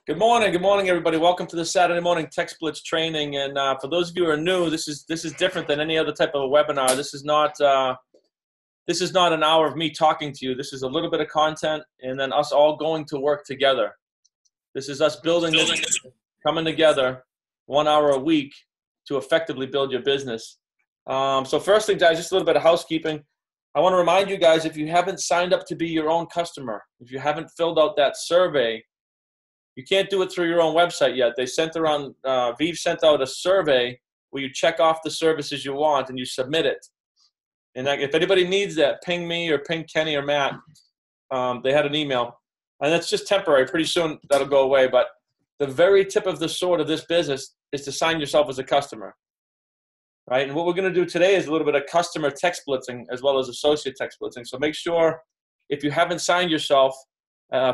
Good morning, everybody. Welcome to the Saturday morning Tech Blitz training. And for those of you who are new, this is different than any other type of a webinar. This is not an hour of me talking to you. This is a little bit of content, and then us all going to work together. This is us building this, coming together 1 hour a week to effectively build your business. So first thing, guys, just a little bit of housekeeping. I want to remind you guys, if you haven't signed up to be your own customer, if you haven't filled out that survey, you can't do it through your own website yet. They sent around, VIV sent out a survey where you check off the services you want and you submit it. And if anybody needs that, ping me or ping Kenny or Matt. They had an email. And that's just temporary. Pretty soon that'll go away. But the very tip of the sword of this business is to sign yourself as a customer. Right? And what we're going to do today is a little bit of customer text blitzing as well as associate text blitzing. So make sure if you haven't signed yourself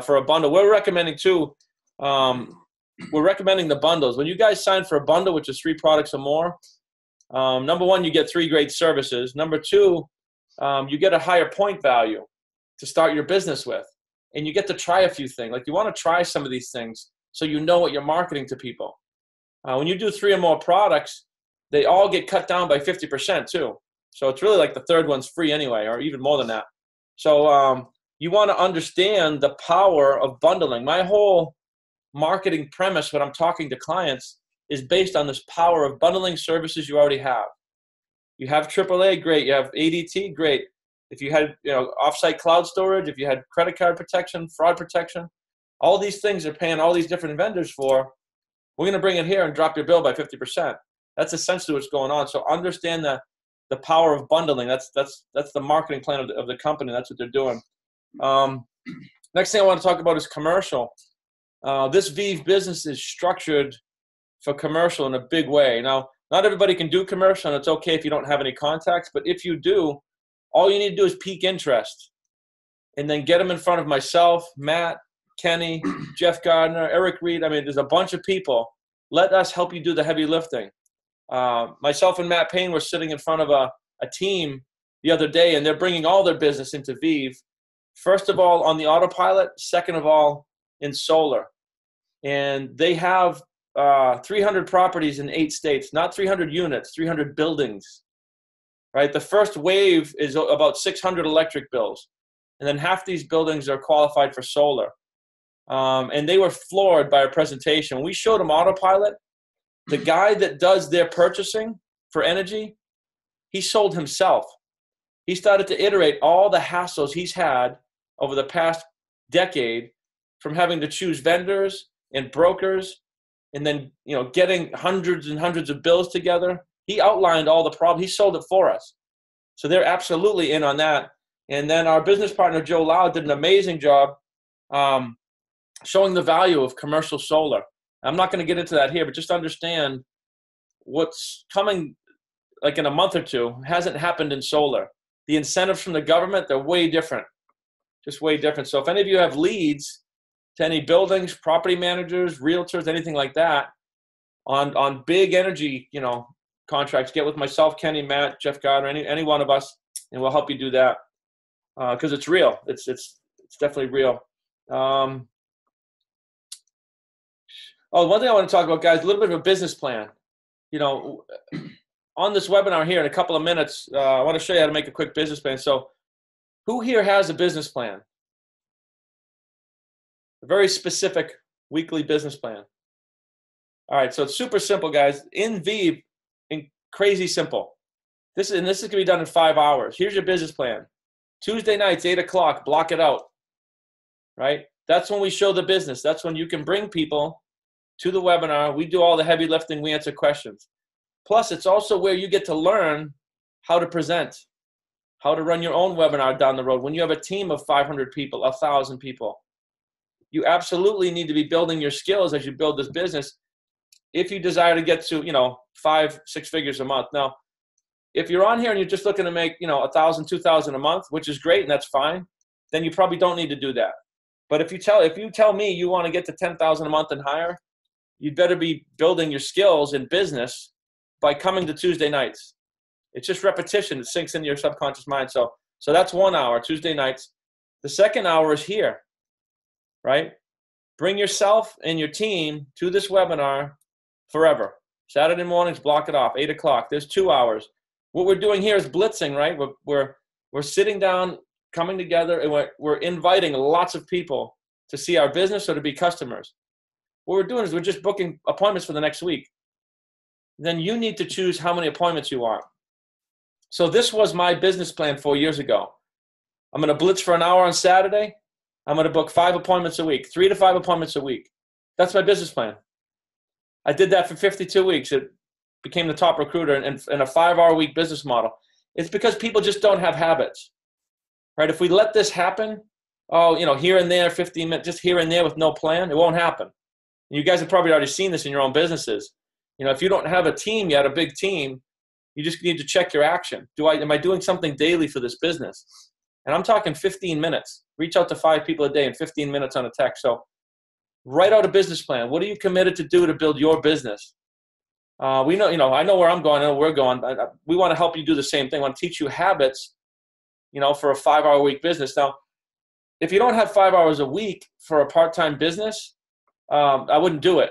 for a bundle, we're recommending too, we're recommending the bundles. When you guys sign for a bundle, which is 3 products or more, number one, you get 3 great services. Number 2, you get a higher point value to start your business with. And you get to try a few things. Like you want to try some of these things so you know what you're marketing to people. When you do 3 or more products, they all get cut down by 50% too. So it's really like the 3rd one's free anyway, or even more than that. So you want to understand the power of bundling. My whole marketing premise when I'm talking to clients is based on this power of bundling services you already have. You have AAA, great. You have ADT, great. If you had offsite cloud storage, if you had credit card protection, fraud protection, all these things they're paying all these different vendors for, we're going to bring it here and drop your bill by 50%. That's essentially what's going on. So understand the power of bundling. That's the marketing plan of the company. That's what they're doing. Next thing I want to talk about is commercial. This VIV business is structured for commercial in a big way. Now, not everybody can do commercial, and it's okay if you don't have any contacts. But if you do, all you need to do is pique interest and then get them in front of myself, Matt, Kenny, Jeff Gardner, Eric Reed. I mean, there's a bunch of people. Let us help you do the heavy lifting. Myself and Matt Payne were sitting in front of a team the other day, and they're bringing all their business into VIV. First of all, on the autopilot. Second of all, in solar. And they have 300 properties in 8 states, not 300 units, 300 buildings. Right? The first wave is about 600 electric bills. And then half these buildings are qualified for solar. And they were floored by our presentation. We showed them autopilot. The guy that does their purchasing for energy, he sold himself. He started to iterate all the hassles he's had over the past decade from having to choose vendors and brokers and then getting hundreds and hundreds of bills together. He outlined all the problems. He sold it for us. So they're absolutely in on that. And then our business partner, Joe Lau, did an amazing job showing the value of commercial solar. I'm not going to get into that here, but just understand what's coming like in a month or 2 hasn't happened in solar. The incentives from the government, they're way different, just way different. So if any of you have leads to any buildings, property managers, realtors, anything like that on big energy, contracts, get with myself, Kenny, Matt, Jeff Gardner, any one of us, and we'll help you do that because it's real. It's definitely real. One thing I want to talk about, guys, a little bit of a business plan. On this webinar here in a couple of minutes, I want to show you how to make a quick business plan. So who here has a business plan? A very specific weekly business plan. All right, so it's super simple, guys. In VIV, crazy simple. This is going to be done in 5 hours. Here's your business plan. Tuesday nights, 8 o'clock, block it out. Right? That's when we show the business. That's when you can bring people to the webinar. We do all the heavy lifting. We answer questions. Plus, it's also where you get to learn how to present, how to run your own webinar down the road. When you have a team of 500 people, 1,000 people, you absolutely need to be building your skills as you build this business if you desire to get to, 5-6 figures a month. Now, if you're on here and you're just looking to make, 1,000, 2,000 a month, which is great and that's fine, then you probably don't need to do that. But if you tell me you want to get to 10,000 a month and higher, you'd better be building your skills in business by coming to Tuesday nights. It's just repetition. It sinks into your subconscious mind. So that's 1 hour, Tuesday nights. The second hour is here, right? Bring yourself and your team to this webinar forever. Saturday mornings, block it off, 8 o'clock. There's 2 hours. What we're doing here is blitzing, right? We're sitting down, coming together, and we're inviting lots of people to see our business or to be customers. What we're doing is we're just booking appointments for the next week. Then you need to choose how many appointments you want. So this was my business plan 4 years ago. I'm going to blitz for an hour on Saturday. I'm going to book 5 appointments a week, 3 to 5 appointments a week. That's my business plan. I did that for 52 weeks. It became the top recruiter in a 5-hour-a-week business model. It's because people just don't have habits, right? If we let this happen, here and there, 15 minutes, just here and there with no plan, it won't happen. You guys have probably already seen this in your own businesses. If you don't have a team yet, a big team, you just need to check your action. Am I doing something daily for this business? And I'm talking 15 minutes. Reach out to 5 people a day in 15 minutes on a text. So write out a business plan. What are you committed to do to build your business? I know where I'm going. I know where we're going. We want to help you do the same thing. I want to teach you habits, for a 5-hour-a-week business. Now, if you don't have 5 hours a week for a part-time business, I wouldn't do it.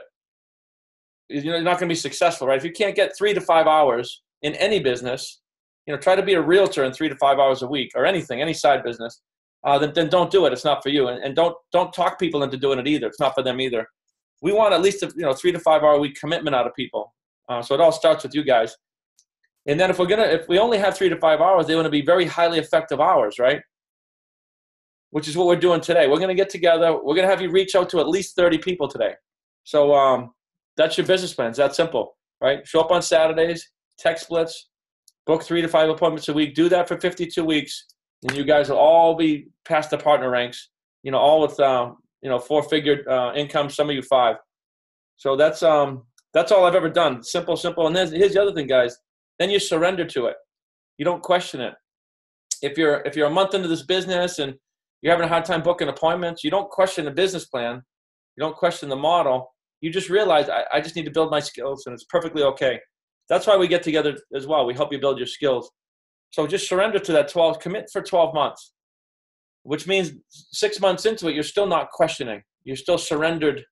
You're not going to be successful, right? If you can't get 3 to 5 hours in any business, try to be a realtor in 3 to 5 hours a week or anything, any side business, then don't do it. It's not for you. And don't talk people into doing it either. It's not for them either. We want at least a 3 to 5 hour a week commitment out of people. So it all starts with you guys. And then if we only have 3 to 5 hours, they want to be very highly effective hours, right? Which is what we're doing today. We're going to get together. We're going to have you reach out to at least 30 people today. So that's your business plan. It's that simple, right? Show up on Saturdays, text blitz, book 3 to 5 appointments a week. Do that for 52 weeks, and you guys will all be past the partner ranks. All with 4-figure income. Some of you 5. So that's all I've ever done. Simple. And here's the other thing, guys. Then you surrender to it. You don't question it. If you're a month into this business and you're having a hard time booking appointments, you don't question the business plan. You don't question the model. You just realize I just need to build my skills, and it's perfectly okay. That's why we get together as well. We help you build your skills. So just surrender to that 12, commit for 12 months, which means 6 months into it, you're still not questioning. You're still surrendered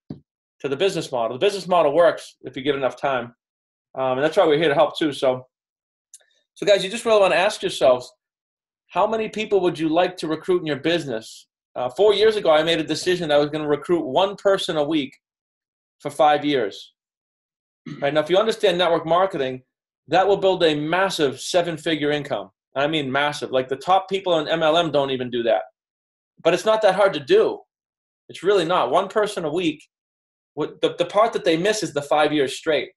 to the business model. The business model works if you give it enough time. And that's why we're here to help too. So guys, you just really want to ask yourselves, how many people would you like to recruit in your business? 4 years ago, I made a decision that I was going to recruit 1 person a week for 5 years. Right now, if you understand network marketing, that will build a massive 7-figure income. I mean massive. Like the top people in MLM don't even do that. But it's not that hard to do. It's really not. 1 person a week. The part that they miss is the 5 years straight.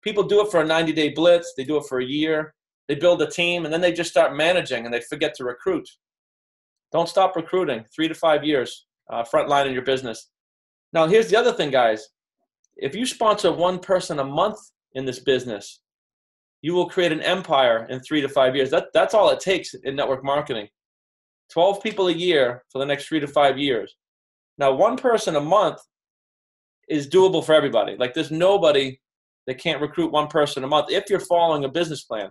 People do it for a 90-day blitz. They do it for a year. They build a team, and then they just start managing, and they forget to recruit. Don't stop recruiting. 3 to 5 years, front line in your business. Now, here's the other thing, guys. If you sponsor 1 person a month in this business, you will create an empire in 3 to 5 years. That's all it takes in network marketing. 12 people a year for the next 3 to 5 years. Now, 1 person a month is doable for everybody. Like there's nobody that can't recruit 1 person a month if you're following a business plan.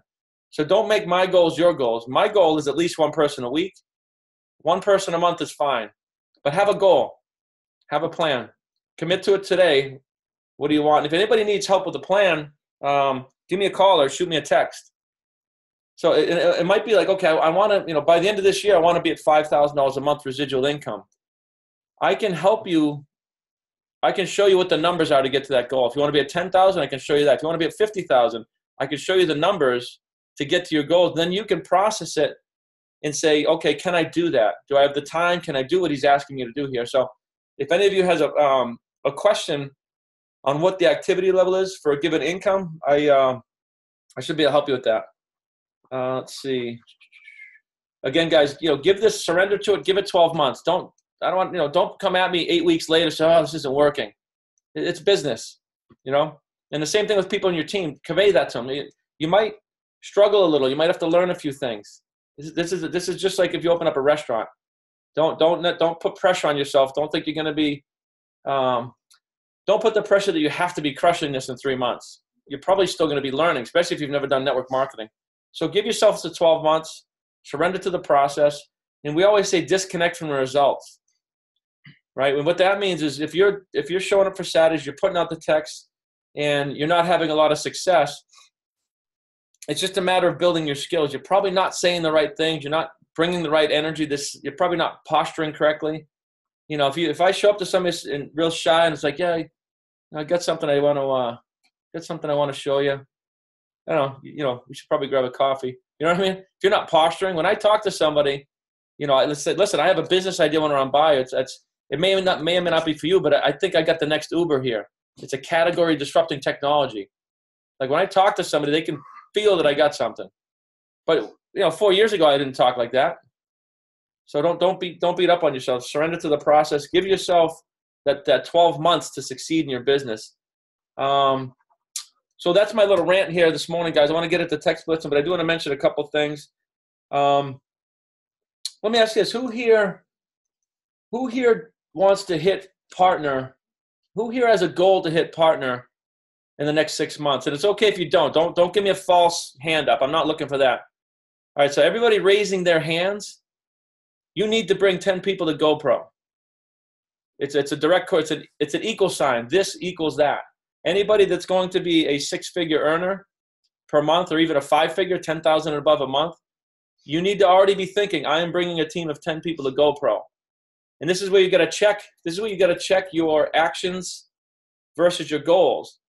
So don't make my goals your goals. My goal is at least 1 person a week. 1 person a month is fine. But have a goal. Have a plan. Commit to it today. What do you want? If anybody needs help with the plan, give me a call or shoot me a text. So it might be like, okay, I want to, by the end of this year, I want to be at $5,000 a month residual income. I can help you. I can show you what the numbers are to get to that goal. If you want to be at 10,000, I can show you that. If you want to be at 50,000, I can show you the numbers to get to your goals. Then you can process it and say, okay, can I do that? Do I have the time? Can I do what he's asking me to do here? So if any of you has a question on what the activity level is for a given income, I should be able to help you with that. Let's see. Again, guys, give this, surrender to it. Give it 12 months. Don't come at me 8 weeks later. So, this isn't working. It's business, And the same thing with people in your team. Convey that to them. You might struggle a little. You might have to learn a few things. This is just like if you open up a restaurant. Don't put pressure on yourself. Don't think you're going to be. Don't put the pressure that you have to be crushing this in 3 months. You're probably still going to be learning, especially if you've never done network marketing. So give yourself to 12 months, surrender to the process. And we always say disconnect from the results. right? And what that means is if you're showing up for Saturdays, you're putting out the text, and you're not having a lot of success, it's just a matter of building your skills. You're probably not saying the right things. You're not bringing the right energy. You're probably not posturing correctly. You know, if I show up to somebody and real shy and it's like, yeah, I got something I want to show you. I don't know, we should probably grab a coffee. You know what I mean? If you're not posturing, when I talk to somebody, let's say, listen, I have a business idea I want to run by. It may or may not be for you, but I think I got the next Uber here. It's a category disrupting technology. Like when I talk to somebody, they can feel that I got something. But 4 years ago, I didn't talk like that. So don't beat up on yourself. Surrender to the process. Give yourself that 12 months to succeed in your business. So that's my little rant here this morning, guys. I want to get into text blitzing, but I do want to mention a couple things. Let me ask you this: Who here wants to hit partner? Who here has a goal to hit partner in the next 6 months? And it's okay if you don't. Don't give me a false hand up. I'm not looking for that. All right. So everybody raising their hands. You need to bring 10 people to GoPro. It's a direct quote. It's an equal sign. This equals that. Anybody that's going to be a 6-figure earner per month, or even a 5-figure, 10,000 and above a month, you need to already be thinking, I am bringing a team of 10 people to GoPro. And this is where you got to check. This is where you got to check your actions versus your goals.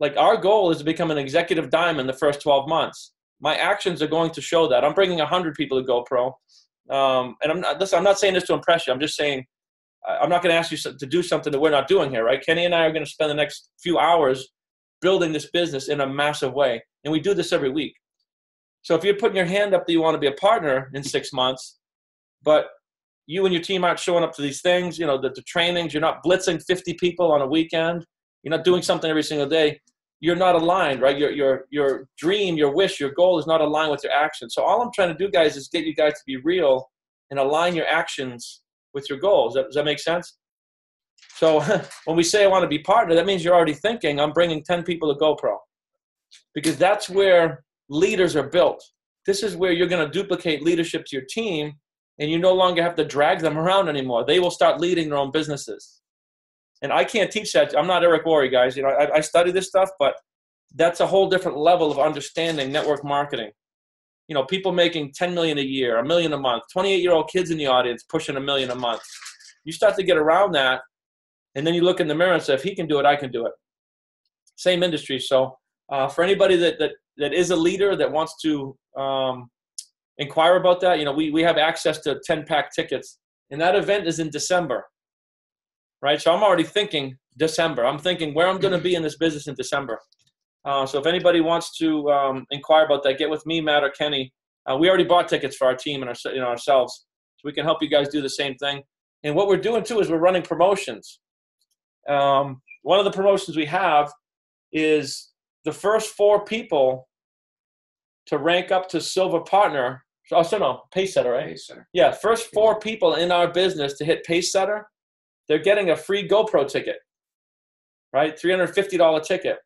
Like our goal is to become an executive diamond the first 12 months. My actions are going to show that. I'm bringing 100 people to GoPro. And I'm not saying this to impress you. I'm just saying, I'm not going to ask you to do something that we're not doing here, right? Kenny and I are going to spend the next few hours building this business in a massive way. And we do this every week. So if you're putting your hand up that you want to be a partner in 6 months, but you and your team aren't showing up to these things, the trainings, you're not blitzing 50 people on a weekend, you're not doing something every single day, you're not aligned, right? Your dream, your wish, your goal is not aligned with your actions. So all I'm trying to do, guys, is get you guys to be real and align your actions with your goals. Does that make sense? So when we say I want to be partner, that means you're already thinking, I'm bringing 10 people to GoPro. Because that's where leaders are built. This is where you're going to duplicate leadership to your team, and you no longer have to drag them around anymore. They will start leading their own businesses. And I can't teach that. I'm not Eric Worre, guys. I study this stuff, but that's a whole different level of understanding network marketing. People making $10 million a year, $1 million a month, 28-year-old kids in the audience pushing $1 million a month. You start to get around that, and then you look in the mirror and say, if he can do it, I can do it. Same industry. So for anybody that is a leader that wants to inquire about that, we have access to 10-pack tickets, and that event is in December, right? So I'm already thinking December. I'm thinking where I'm going to be in this business in December. So if anybody wants to inquire about that, get with me, Matt, or Kenny. We already bought tickets for our team and ourselves, so we can help you guys do the same thing. And what we're doing too is we're running promotions. One of the promotions we have is the first 4 people to rank up to silver partner. Pace setter, right? Pace setter. Yeah, first 4 people in our business to hit pace setter, they're getting a free GoPro ticket, right? $350 ticket.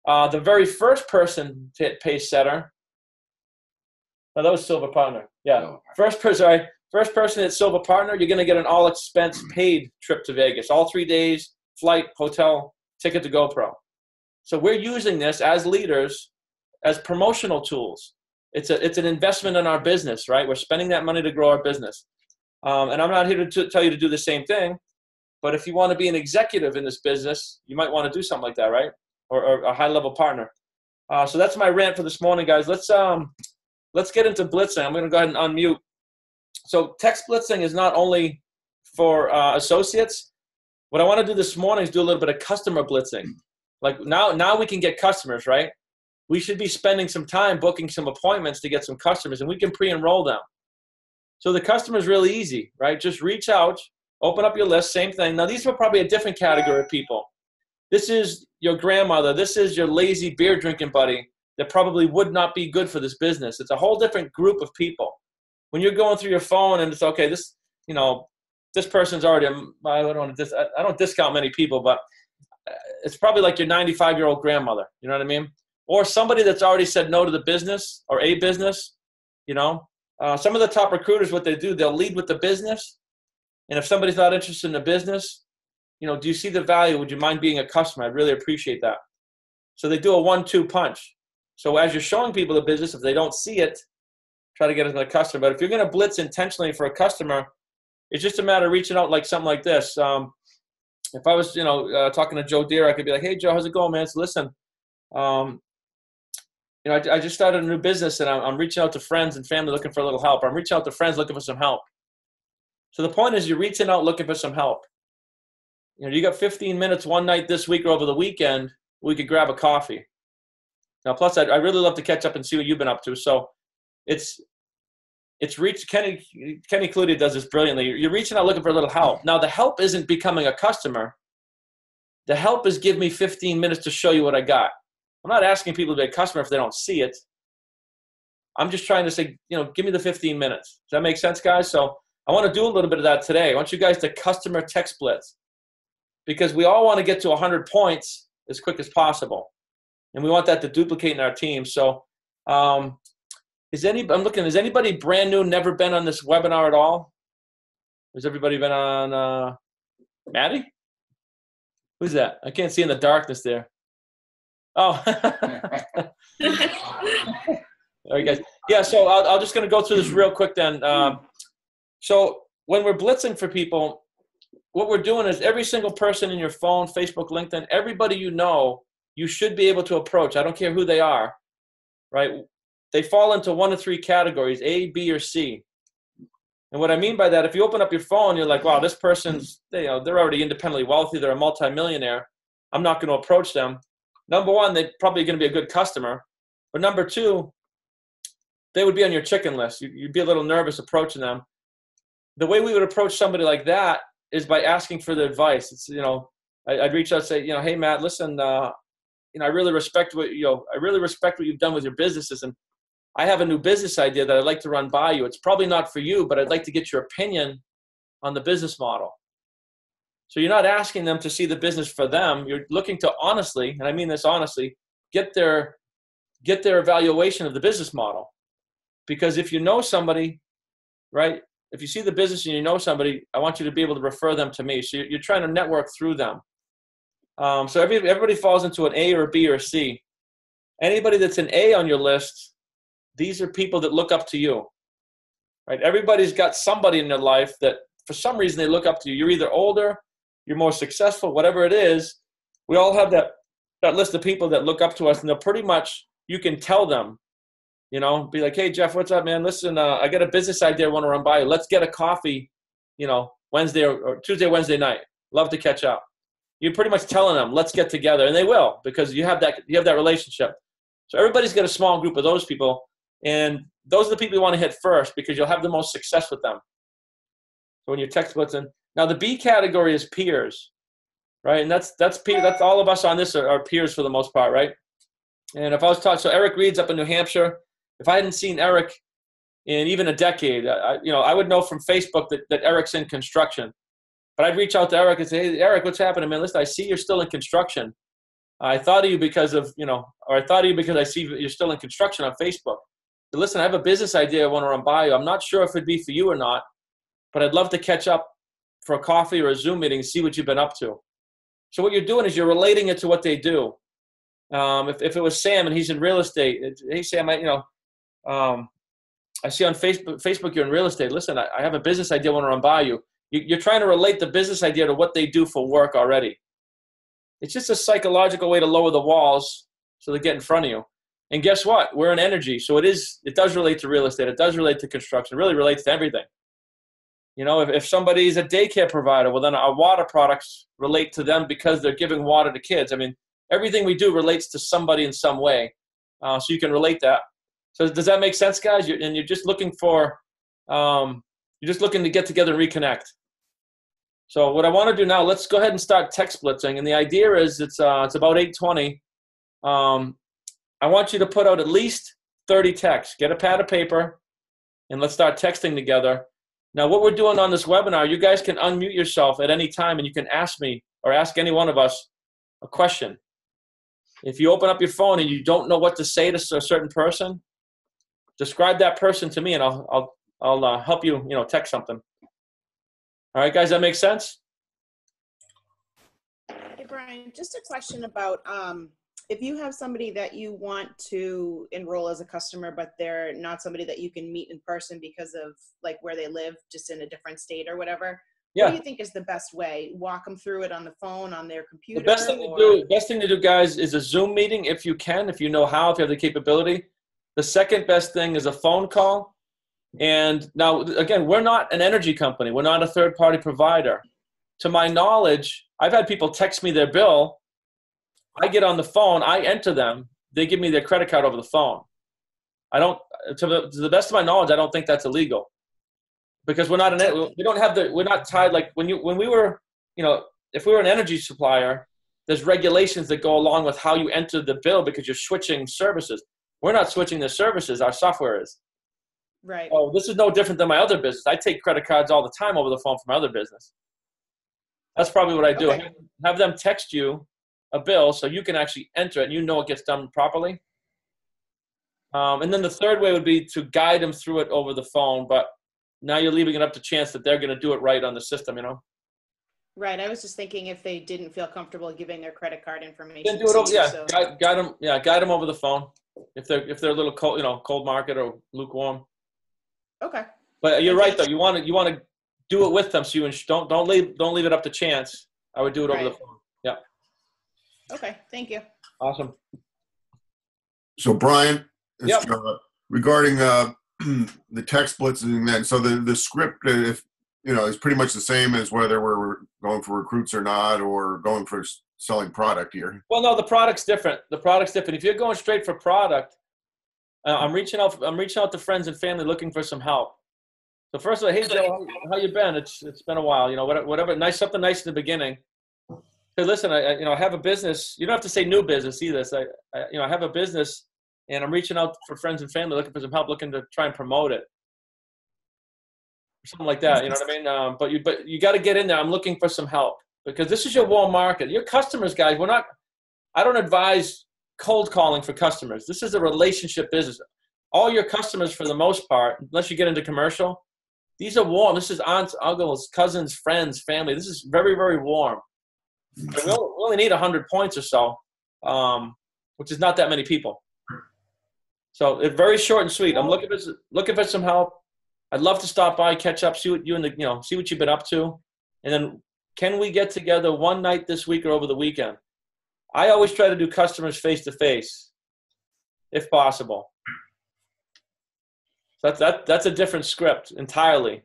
The very first person to hit pace setter, that was silver partner. Yeah, first person at silver partner, you're going to get an all expense paid trip to Vegas, all 3 days, flight, hotel, ticket to GoPro. So we're using this as leaders as promotional tools. It's an investment in our business, right? We're spending that money to grow our business. And I'm not here to tell you to do the same thing, but if you want to be an executive in this business, you might want to do something like that, right? Or a high-level partner. So that's my rant for this morning, guys. Let's get into blitzing. I'm going to go ahead and unmute. So text blitzing is not only for associates. What I want to do this morning is do a little bit of customer blitzing. Like now we can get customers, right? We should be spending some time booking some appointments to get some customers, and we can pre-enroll them. So the customer is really easy, right? Just reach out, open up your list, same thing. Now these are probably a different category of people. This is your grandmother. This is your lazy beer drinking buddy that probably would not be good for this business. It's a whole different group of people. When you're going through your phone and it's okay, this person's already, I don't discount many people, but it's probably like your 95-year-old grandmother. You know what I mean? Or somebody that's already said no to the business or a business. Some of the top recruiters, what they do, they'll lead with the business, And if somebody's not interested in the business, do you see the value? Would you mind being a customer? I'd really appreciate that. So they do a 1-2 punch. So as you're showing people the business, if they don't see it, try to get them a customer. But if you're going to blitz intentionally for a customer, it's just a matter of reaching out like something like this. If I was, talking to Joe Deere, I could be like, hey, Joe, how's it going, man? So listen, I just started a new business, and I'm reaching out to friends and family looking for a little help. I'm reaching out to friends looking for some help. So the point is you're reaching out looking for some help. You got 15 minutes one night this week or over the weekend, we could grab a coffee. Now, plus, I really love to catch up and see what you've been up to. So it's reach. Kenny Clute does this brilliantly. You're reaching out looking for a little help. Now, the help isn't becoming a customer. The help is give me 15 minutes to show you what I got. I'm not asking people to be a customer if they don't see it. I'm just trying to say, give me the 15 minutes. Does that make sense, guys? So I want to do a little bit of that today. I want you guys to customer text blitz, because we all want to get to 100 points as quick as possible. And we want that to duplicate in our team. So has anybody brand new, never been on this webinar at all? Has everybody been on Maddie? Who's that? I can't see in the darkness there. Oh. All right, guys. Yeah, so I'm just going to go through this real quick then. So when we're blitzing for people, what we're doing is every single person in your phone, Facebook, LinkedIn, everybody you should be able to approach. I don't care who they are, right? They fall into one of three categories, A, B, or C. And what I mean by that, if you open up your phone, you're like, wow, this person's, they're already independently wealthy. They're a multimillionaire. I'm not going to approach them. Number one, they're probably going to be a good customer. But number two, they would be on your chicken list. You'd be a little nervous approaching them. The way we would approach somebody like that is by asking for the advice. It's, I'd reach out and say, hey, Matt, listen, I really respect what you've done with your businesses. And I have a new business idea that I'd like to run by you. It's probably not for you, but I'd like to get your opinion on the business model. So you're not asking them to see the business for them. You're looking to honestly, and I mean this honestly, get their evaluation of the business model. Because if you know somebody, right, if you see the business and you know somebody, I want you to be able to refer them to me. So you're trying to network through them. So everybody falls into an A or a B or a C. Anybody that's an A on your list, these are people that look up to you, right? Everybody's got somebody in their life that for some reason they look up to you. You're either older, you're more successful, whatever it is. We all have that list of people that look up to us, and they're pretty much, you can tell them, be like, hey, Jeff, what's up, man? Listen, I got a business idea I want to run by you. Let's get a coffee, Wednesday or Tuesday, Wednesday night. Love to catch up. You're pretty much telling them, let's get together. And they will, because you have that relationship. So everybody's got a small group of those people. And those are the people you want to hit first, because you'll have the most success with them. So when you're text blitzing. Now the B category is peers, right? And that's all of us on this are peers for the most part, right? And if I was talking, so Eric Reed's up in New Hampshire. If I hadn't seen Eric in even a decade, I would know from Facebook that Eric's in construction. But I'd reach out to Eric and say, hey, Eric, what's happening, man? Listen, I see you're still in construction. I thought of you because I see you're still in construction on Facebook. But listen, I have a business idea I want to run by you. I'm not sure if it'd be for you or not, but I'd love to catch up for a coffee or a Zoom meeting and see what you've been up to. So what you're doing is you're relating it to what they do. If it was Sam and he's in real estate, hey, Sam, I see on Facebook you're in real estate. Listen, I have a business idea I want to run by you. You're trying to relate the business idea to what they do for work already. It's just a psychological way to lower the walls so they get in front of you. And guess what? We're in energy. So it does relate to real estate. It does relate to construction. It really relates to everything. If somebody's a daycare provider, well, then our water products relate to them because they're giving water to kids. I mean, everything we do relates to somebody in some way. So you can relate that. So does that make sense, guys? You're just looking to get together and reconnect. So what I want to do now, let's go ahead and start text blitzing. And the idea is it's about 8:20. I want you to put out at least 30 texts. Get a pad of paper, and let's start texting together. Now, what we're doing on this webinar, you guys can unmute yourself at any time, and you can ask me or ask any one of us a question. If you open up your phone and you don't know what to say to a certain person, describe that person to me, and I'll help you, text something. All right, guys, that makes sense? Hey, Brian, just a question about if you have somebody that you want to enroll as a customer, but they're not somebody that you can meet in person because of like where they live, just in a different state or whatever. Yeah. What do you think is the best way? Walk them through it on the phone, on their computer? The best thing to do, guys, is a Zoom meeting if you can, if you know how, if you have the capability. The second best thing is a phone call. And now, again, we're not an energy company. We're not a third-party provider. To my knowledge, I've had people text me their bill. I get on the phone, I enter them, they give me their credit card over the phone. I don't, to the best of my knowledge, I don't think that's illegal, because we're not we're not tied, like when we were, if we were an energy supplier, there's regulations that go along with how you enter the bill because you're switching services. We're not switching the services, our software is. Right. Oh, this is no different than my other business. I take credit cards all the time over the phone from my other business. That's probably what I do. Okay. Have them text you a bill so you can actually enter it and you know it gets done properly. And then the third way would be to guide them through it over the phone, but now you're leaving it up to chance that they're going to do it right on the system, Right. I was just thinking if they didn't feel comfortable giving their credit card information. Then do it over, guide them. Yeah, guide them over the phone if they're a little cold, cold market or lukewarm. Okay. But you're right though. You want to do it with them, so you don't leave it up to chance. I would do it over the phone. Yeah. Okay, thank you. Awesome. So Brian, yep. Regarding the text blitzing, then so the script, if is pretty much the same as whether we're going for recruits or not, or going for selling product here. Well, no, the product's different. If you're going straight for product, I'm reaching out to friends and family looking for some help. So first of all, hey Joe, how you been? It's been a while. Whatever. Something nice in the beginning. Hey, listen, I have a business. You don't have to say new business either. So I have a business, and I'm reaching out for friends and family looking for some help, looking to try and promote it, or something like that. You know what I mean? But you got to get in there. I'm looking for some help because this is your warm market. Your customers, guys. I don't advise cold calling for customers. This is a relationship business. All your customers, for the most part, unless you get into commercial, these are warm. This is aunts, uncles, cousins, friends, family. This is very, very warm. We only need 100 points or so, which is not that many people. So it's very short and sweet. I'm looking for some help. I'd love to stop by, catch up, see what see what you've been up to, and then can we get together one night this week or over the weekend? I always try to do customers face to face, if possible. So that's a different script entirely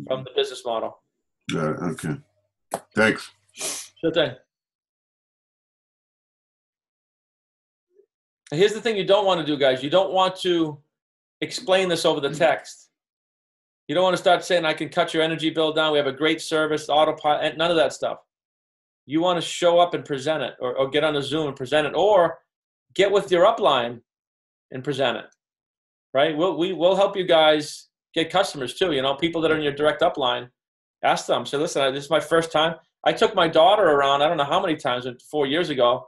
from the business model. Okay. Thanks. Sure thing. Here's the thing you don't want to do, guys. You don't want to explain this over the text. You don't want to start saying, I can cut your energy bill down. We have a great service, autopilot, none of that stuff. You want to show up and present it, or get on a Zoom and present it, or get with your upline and present it, right? We'll help you guys get customers too. People that are in your direct upline, ask them. Say, listen, this is my first time. I took my daughter around, I don't know how many times, 4 years ago,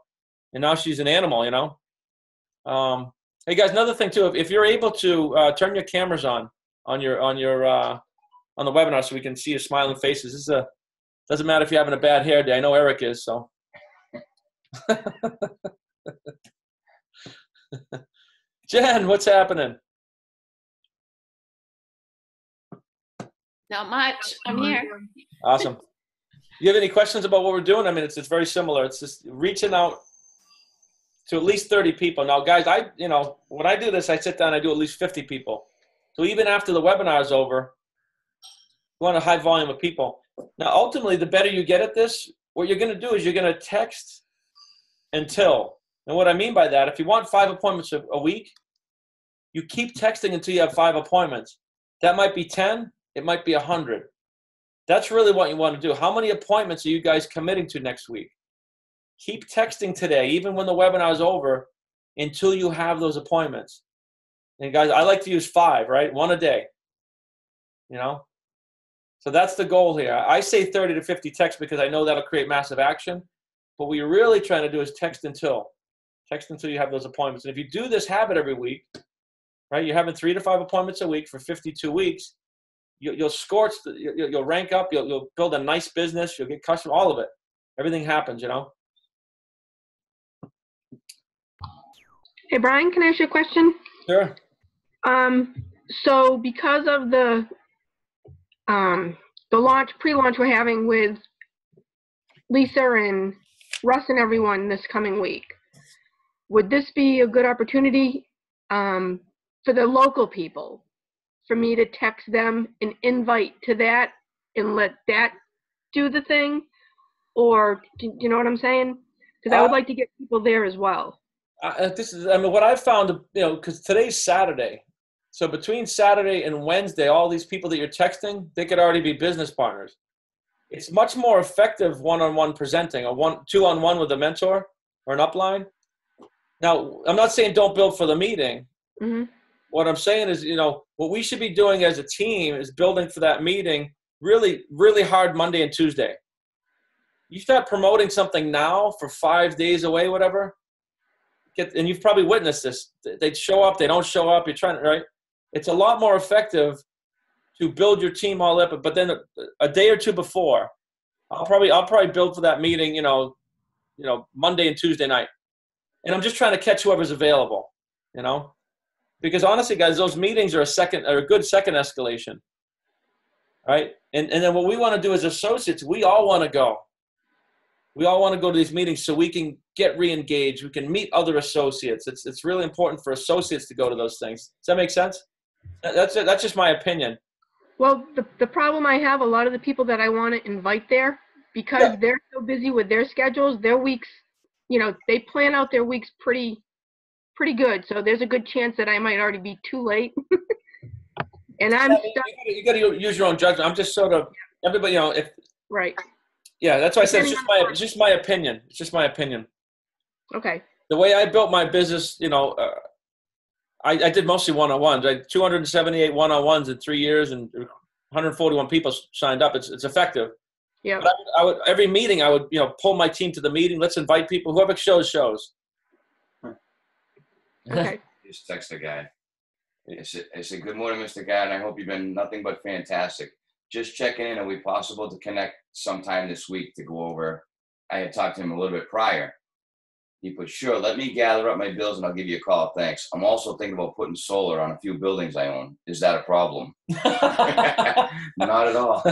and now she's an animal, Hey guys, another thing too, if you're able to turn your cameras on the webinar so we can see your smiling faces. Doesn't matter if you're having a bad hair day. I know Eric is, so. Jen, what's happening? Not much. I'm here. Awesome. You have any questions about what we're doing? I mean, it's very similar. It's just reaching out to at least 30 people. Now, guys, when I do this, I sit down, I do at least 50 people. So even after the webinar is over, we want a high volume of people. Now, ultimately, the better you get at this, what you're going to do is you're going to text until. And what I mean by that, if you want 5 appointments a week, you keep texting until you have 5 appointments. That might be 10. It might be 100. That's really what you want to do. How many appointments are you guys committing to next week? Keep texting today, even when the webinar is over, until you have those appointments. And guys, I like to use 5, right? 1 a day. So that's the goal here. I say 30 to 50 texts because I know that'll create massive action. But what you're really trying to do is text until you have those appointments. And if you do this habit every week, right, you're having 3 to 5 appointments a week for 52 weeks, you'll scorch, you'll rank up, you'll build a nice business, you'll get customers, all of it. Everything happens, you know. Hey, Brian, can I ask you a question? Sure. So because of the pre-launch we're having with Lisa and Russ and everyone this coming week, would this be a good opportunity for the local people, for me to text them an invite to that and let that do the thing? Or, do you know what I'm saying? Because I would like to get people there as well. What I've found, you know, because today's Saturday. So between Saturday and Wednesday, all these people that you're texting, they could already be business partners. It's much more effective one-on-one presenting, two-on-one with a mentor or an upline. Now, I'm not saying don't build for the meeting. Mm-hmm. What I'm saying is, you know, what we should be doing as a team is building for that meeting really, really hard Monday and Tuesday. You start promoting something now for 5 days away, whatever, and you've probably witnessed this. They show up, they don't show up, you're trying to, right? It's a lot more effective to build your team all up, but then a day or two before, I'll probably build for that meeting, you know, Monday and Tuesday night. And I'm just trying to catch whoever's available, you know? Because honestly, guys, those meetings are a good second escalation, right? And then what we want to do as associates, we all want to go. We all want to go to these meetings so we can get re-engaged. We can meet other associates. It's really important for associates to go to those things. Does that make sense? That's just my opinion. Well, the problem I have, a lot of the people that I want to invite there, because they're so busy with their schedules, their weeks, you know, they plan out their weeks pretty good. So there's a good chance that I might already be too late. And I'm stuck. You got to use your own judgment. I'm just sort of, everybody, you know, Right. Yeah, that's why I said it's just my opinion. It's just my opinion. Okay. The way I built my business, you know, I did mostly one-on-ones. I had 278 one-on-ones in 3 years, and 141 people signed up. It's effective. Yeah. But every meeting I would, you know, pull my team to the meeting. Let's invite people. Whoever shows. Okay. Just text the guy. I said, good morning, Mr. Guy, and I hope you've been nothing but fantastic. Just checking in. Are we possible to connect sometime this week to go over? I had talked to him a little bit prior. He put, sure, let me gather up my bills and I'll give you a call. Thanks. I'm also thinking about putting solar on a few buildings I own. Is that a problem? Not at all.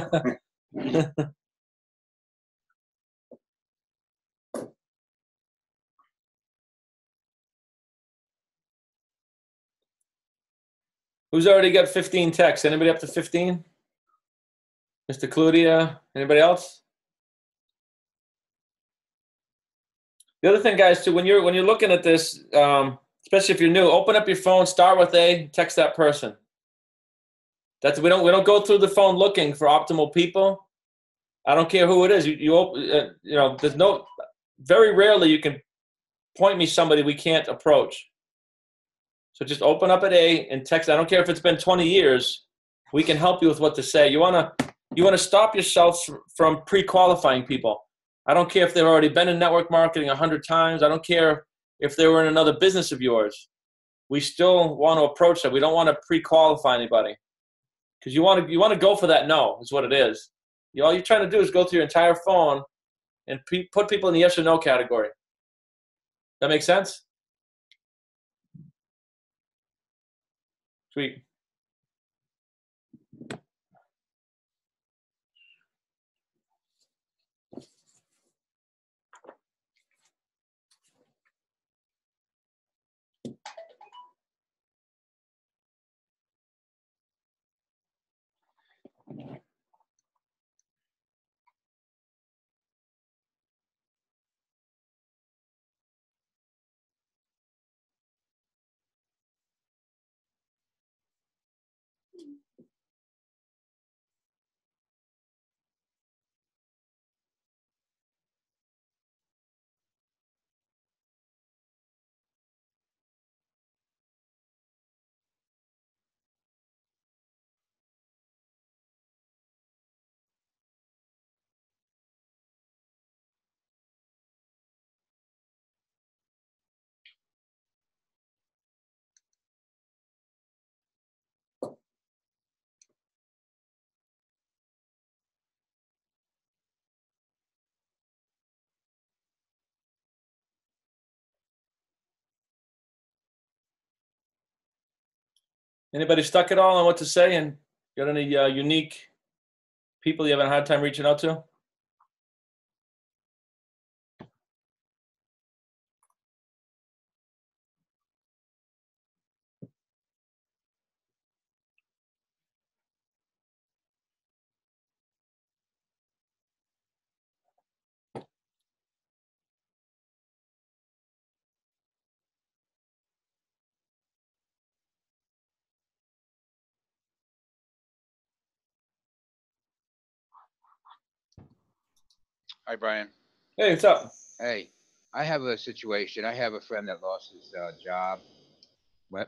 Who's already got 15 texts? Anybody up to 15? Mr. Clute, anybody else? The other thing, guys, too, when you're looking at this, especially if you're new, open up your phone, start with A, text that person. We don't go through the phone looking for optimal people. I don't care who it is. You know, there's very rarely you can point me somebody we can't approach. So just open up at A and text. I don't care if it's been 20 years. We can help you with what to say. You wanna stop yourself from pre-qualifying people. I don't care if they've already been in network marketing 100 times. I don't care if they were in another business of yours. We still want to approach them. We don't want to pre-qualify anybody, because you want to go for that no is what it is. All you're trying to do is go through your entire phone and put people in the yes or no category. That makes sense? Sweet. Anybody stuck at all on what to say? And got any unique people you haven't had time reaching out to? Hi, Brian. Hey, what's up? Hey, I have a situation. I have a friend that lost his job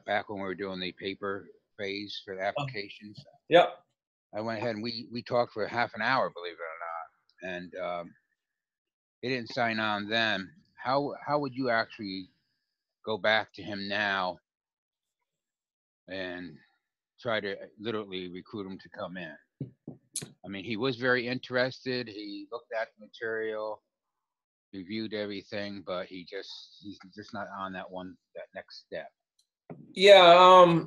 back when we were doing the paper phase for the applications. Yep. I went ahead and we talked for half an hour, believe it or not, and he didn't sign on then. How would you actually go back to him now and try to literally recruit him to come in? I mean, he was very interested. He looked at the material, reviewed everything, but he's just not on that next step. Yeah.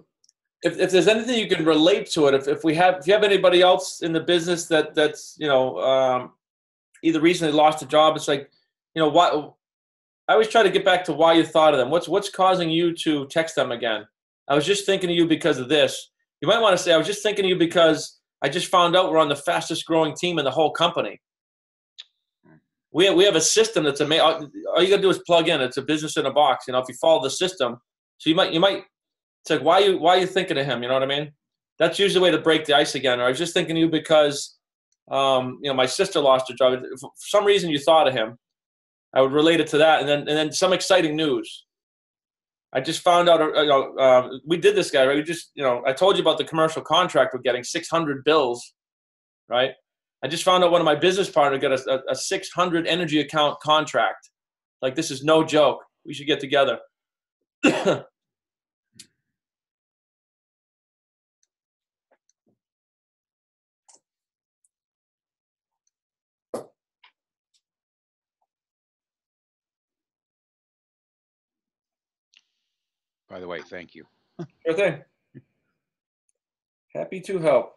If there's anything you can relate to it, if you have anybody else in the business that's either recently lost a job, it's like, what I always try to get back to why you thought of them. What's causing you to text them again? I was just thinking of you because of this. You might want to say, I was just thinking of you because I just found out we're on the fastest growing team in the whole company. We have a system that's amazing. All you gotta do is plug in. It's a business in a box. If you follow the system, so you might. It's like, why are you thinking of him? You know what I mean? That's usually the way to break the ice again. Or I was just thinking of you because, my sister lost her job. If for some reason you thought of him, I would relate it to that. And then some exciting news. I just found out, we did this guy, right? We just, I told you about the commercial contract we're getting, 600 bills, right? I just found out one of my business partners got a 600 energy account contract. Like, this is no joke. We should get together. By the way, thank you. Sure thing. Happy to help.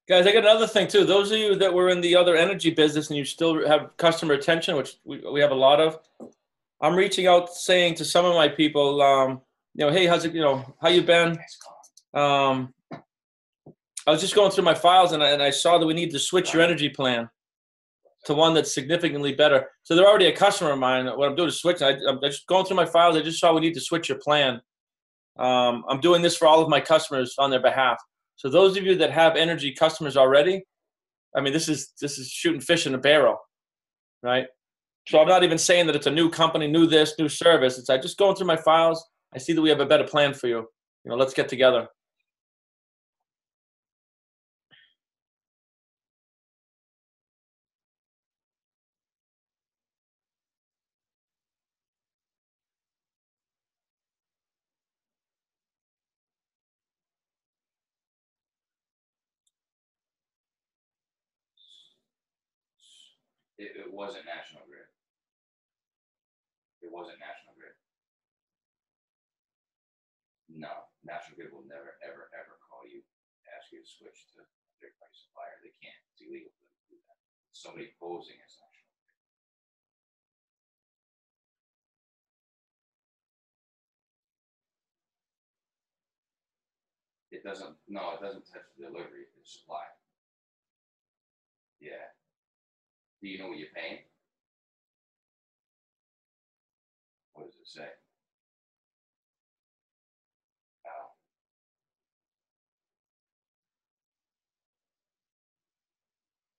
Guys, I got another thing too. Those of you that were in the other energy business and you still have customer attention, which we have a lot of, I'm reaching out saying to some of my people, hey, how's it, how you been? I was just going through my files and I saw that we need to switch your energy plan to one that's significantly better. So they're already a customer of mine. What I'm doing is switching. I'm just going through my files. I just saw we need to switch your plan. I'm doing this for all of my customers on their behalf. So those of you that have energy customers already, I mean, this is shooting fish in a barrel, right? So I'm not even saying that it's a new company, new this, new service. It's I just going through my files. I see that we have a better plan for you. Let's get together. It wasn't National Grid. It wasn't National Grid. No, National Grid will never, ever, ever call you, ask you to switch to a third-party supplier. They can't. It's illegal for them to do that. Somebody posing as National Grid. It doesn't. No, it doesn't touch the delivery. It's supply. Yeah. Do you know what you're paying? What does it say? Oh.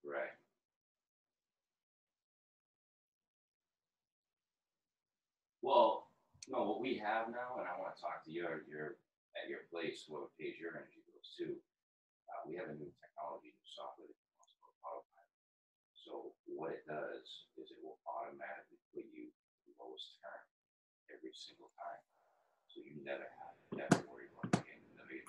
Right. Well, no, what we have now, and I want to talk to your at your place, whoever pays your energy bills too. We have a new technology, new software that calls autopilot. So what it does is it will automatically put you the lowest term every single time. So you never have to worry about getting the rate.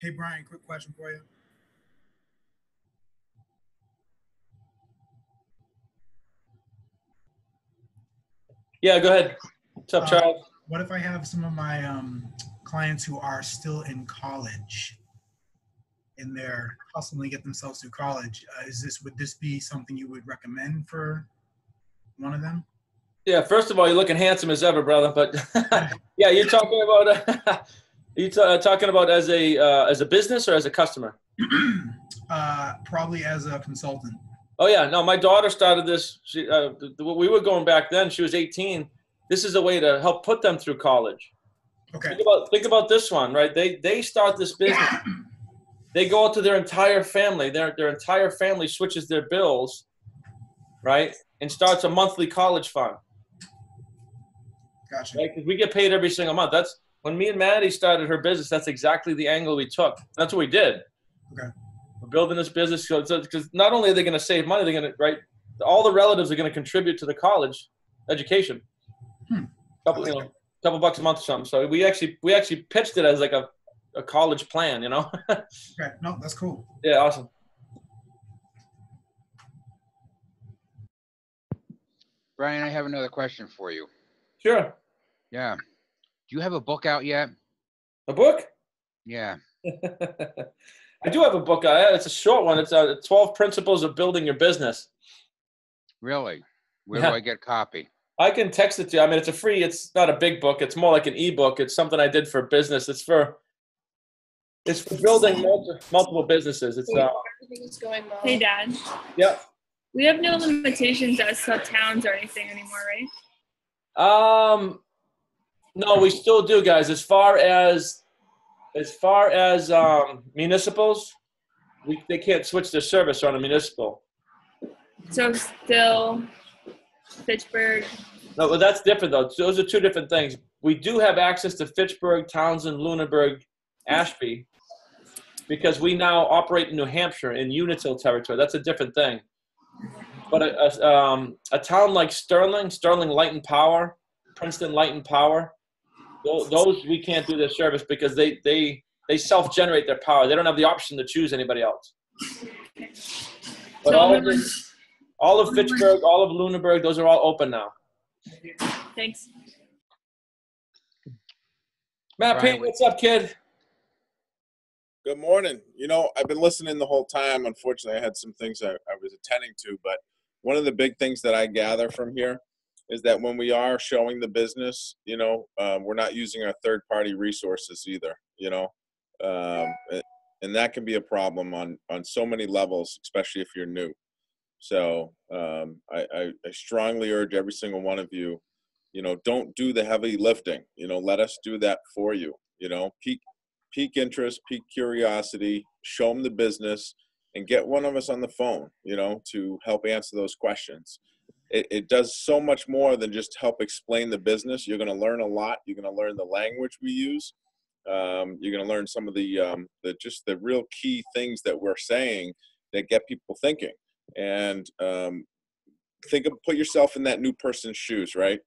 Hey, Brian, quick question for you. Yeah, go ahead. What's up, Charles? What if I have some of my clients who are still in college and they're hustling to get themselves through college? Would this be something you would recommend for one of them? Yeah, first of all, you're looking handsome as ever, brother. But yeah, you're talking about talking about as a business or as a customer? Probably as a consultant. Oh yeah, no, my daughter started this. We were going back then. She was 18. This is a way to help put them through college. Okay. Think about this one, right? They start this business. They go out to their entire family. Their entire family switches their bills, right, and starts a monthly college fund. Gotcha. Right? Because we get paid every single month. That's when me and Maddie started her business. That's exactly the angle we took. That's what we did. Okay. We're building this business because not only are they going to save money, they're going to, right, all the relatives are going to contribute to the college education. Couple bucks a month or something. So we actually pitched it as like a college plan, you know. Okay. No, that's cool. Yeah, awesome. Brian, I have another question for you. Sure. Yeah. Do you have a book out yet? A book? Yeah. I do have a book out. It's a short one. It's 12 Principles of Building Your Business. Really? Where do I get a copy? I can text it to you. I mean, it's not a big book. It's more like an ebook. It's something I did for business. It's for building multiple businesses. It's Everything is going well. Hey, Dad. Yeah. We have no limitations as to towns or anything anymore, right? No, we still do, guys. As far as municipals, they can't switch their service on a municipal. So still Fitchburg. No, but that's different though. Those are two different things. We do have access to Fitchburg, Townsend, Lunenburg, Ashby, because we now operate in New Hampshire in Unitil territory. That's a different thing. But a town like Sterling Light and Power, Princeton Light and Power, those we can't do their service because they self-generate their power. They don't have the option to choose anybody else. But So all of Fitchburg, all of Lunenburg, those are all open now. Thanks. Matt Payne, what's up, kid? Good morning. You know, I've been listening the whole time. Unfortunately, I had some things I was attending to, but one of the big things that I gather from here is that when we are showing the business, you know, we're not using our third-party resources either, you know, and that can be a problem on so many levels, especially if you're new. So I strongly urge every single one of you, you know, don't do the heavy lifting, you know, let us do that for you, you know, peak interest, peak curiosity, show them the business, and get one of us on the phone, you know, to help answer those questions. It does so much more than just help explain the business. You're going to learn a lot. You're going to learn the language we use. You're going to learn some of the real key things that we're saying that get people thinking. And put yourself in that new person's shoes, right?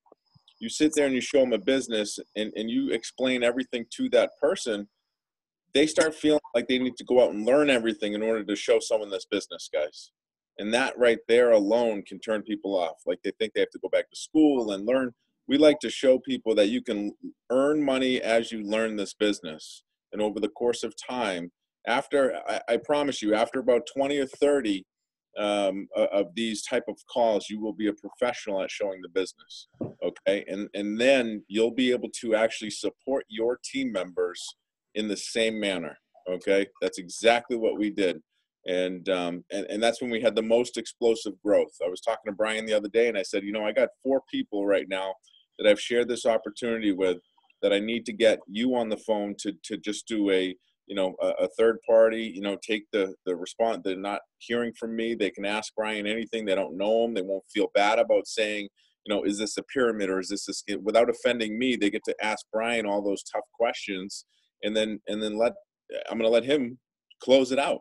You sit there and you show them a business and you explain everything to that person. They start feeling like they need to go out and learn everything in order to show someone this business, guys. And that right there alone can turn people off. Like they think they have to go back to school and learn. We like to show people that you can earn money as you learn this business. And over the course of time, I promise you, after about 20 or 30 of these type of calls, you will be a professional at showing the business. Okay. And then you'll be able to actually support your team members in the same manner. Okay. That's exactly what we did. And that's when we had the most explosive growth. I was talking to Brian the other day and I said, you know, I got 4 people right now that I've shared this opportunity with that I need to get you on the phone to just do a third party, take the response. They're not hearing from me. They can ask Brian anything. They don't know him. They won't feel bad about saying, is this a pyramid or is this a, without offending me, they get to ask Brian all those tough questions. And then I'm going to let him close it out.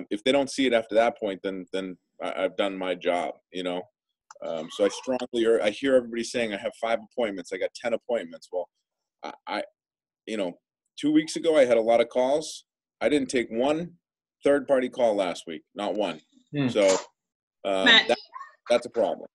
If they don't see it after that point, then I've done my job, So I hear everybody saying I have 5 appointments. I got 10 appointments. Well, I 2 weeks ago, I had a lot of calls. I didn't take one third-party call last week, not one. So Matt, that's a problem.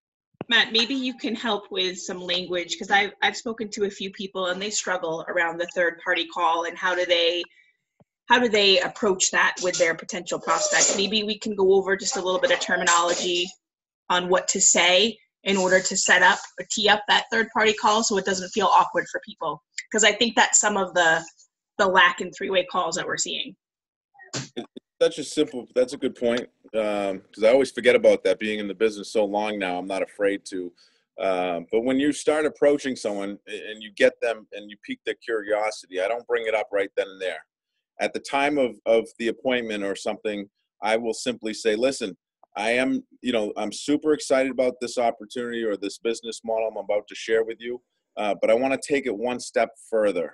Matt, maybe you can help with some language, because I've spoken to a few people and they struggle around the third-party call and how do they approach that with their potential prospect. Maybe we can go over just a little bit of terminology on what to say in order to set up or tee up that third-party call so it doesn't feel awkward for people. Because I think that's some of the lack in 3-way calls that we're seeing. That's a good point. Because I always forget about that, being in the business so long now, I'm not afraid to. But when you start approaching someone and you get them and you pique their curiosity, I don't bring it up right then and there. At the time of the appointment or something, I will simply say, listen, I'm super excited about this opportunity or this business model I'm about to share with you. But I want to take it one step further.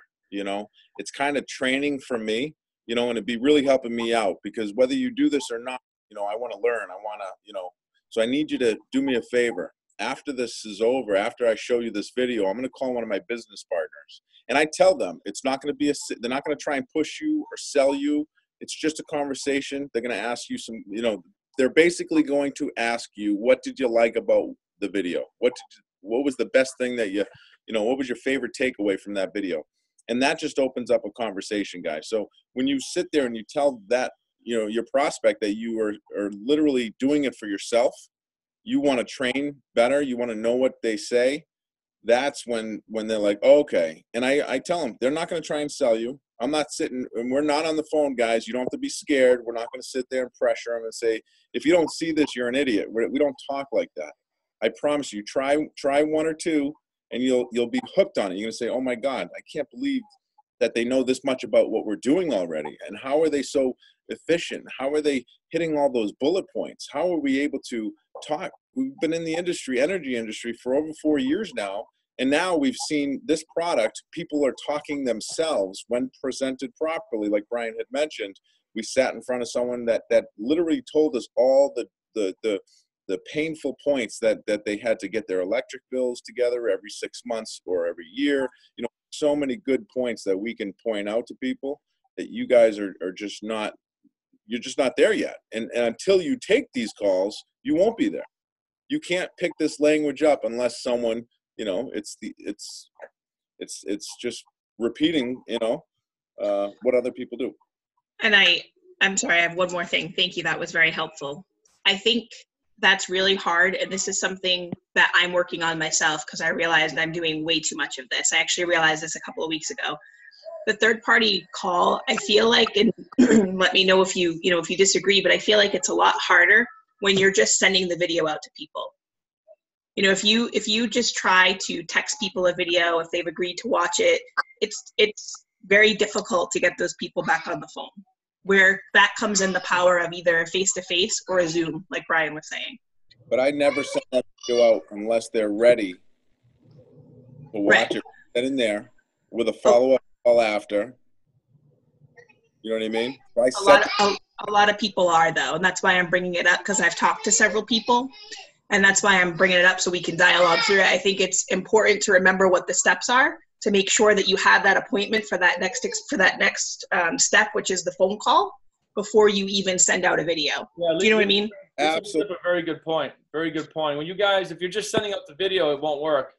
It's kind of training for me, and it'd be really helping me out, because whether you do this or not, I want to learn. I want to, so I need you to do me a favor. After this is over, after I show you this video, I'm going to call one of my business partners. And I tell them it's not going to be they're not going to try and push you or sell you. It's just a conversation. They're going to ask you some, they're basically going to ask you, what did you like about the video? What was the best thing that what was your favorite takeaway from that video? And that just opens up a conversation, guys. So when you sit there and you tell that, your prospect that you are literally doing it for yourself, you want to train better, you want to know what they say, that's when they're like, oh, okay. And I tell them, they're not going to try and sell you. I'm not sitting, and we're not on the phone, guys. You don't have to be scared. We're not going to sit there and pressure them and say, if you don't see this, you're an idiot. We don't talk like that. I promise you, try 1 or 2, and you'll be hooked on it. You're going to say, oh my God, I can't believe that they know this much about what we're doing already. And how are they so efficient? How are they hitting all those bullet points? How are we able to talk? We've been in the energy industry for over 4 years now. And now we've seen this product, people are talking themselves when presented properly. Like Brian had mentioned, we sat in front of someone that literally told us all the painful points that they had to get their electric bills together every 6 months or every year. So many good points that we can point out to people that you guys are just not, you're just not there yet. And until you take these calls, you won't be there. You can't pick this language up unless someone, it's just repeating, what other people do. And I'm sorry, I have one more thing. Thank you. That was very helpful. I think that's really hard. And this is something that I'm working on myself, because I realized I'm doing way too much of this. I actually realized this a couple of weeks ago. The third party call, I feel like, and let me know if you disagree, but I feel like it's a lot harder when you're just sending the video out to people. If you just try to text people a video, if they've agreed to watch it, it's very difficult to get those people back on the phone, where that comes in the power of either a face-to-face or a Zoom, like Brian was saying. But I never send that video out unless they're ready to watch it. Get in there with a follow-up call after. You know what I mean? A lot of people are, though, and that's why I'm bringing it up, because I've talked to several people, and that's why I'm bringing it up so we can dialogue through it. I think it's important to remember what the steps are to make sure that you have that appointment for that next step, which is the phone call, before you even send out a video. Yeah, do you know what I mean? Absolutely. A very good point. Very good point. When you guys, if you're just sending out the video, it won't work.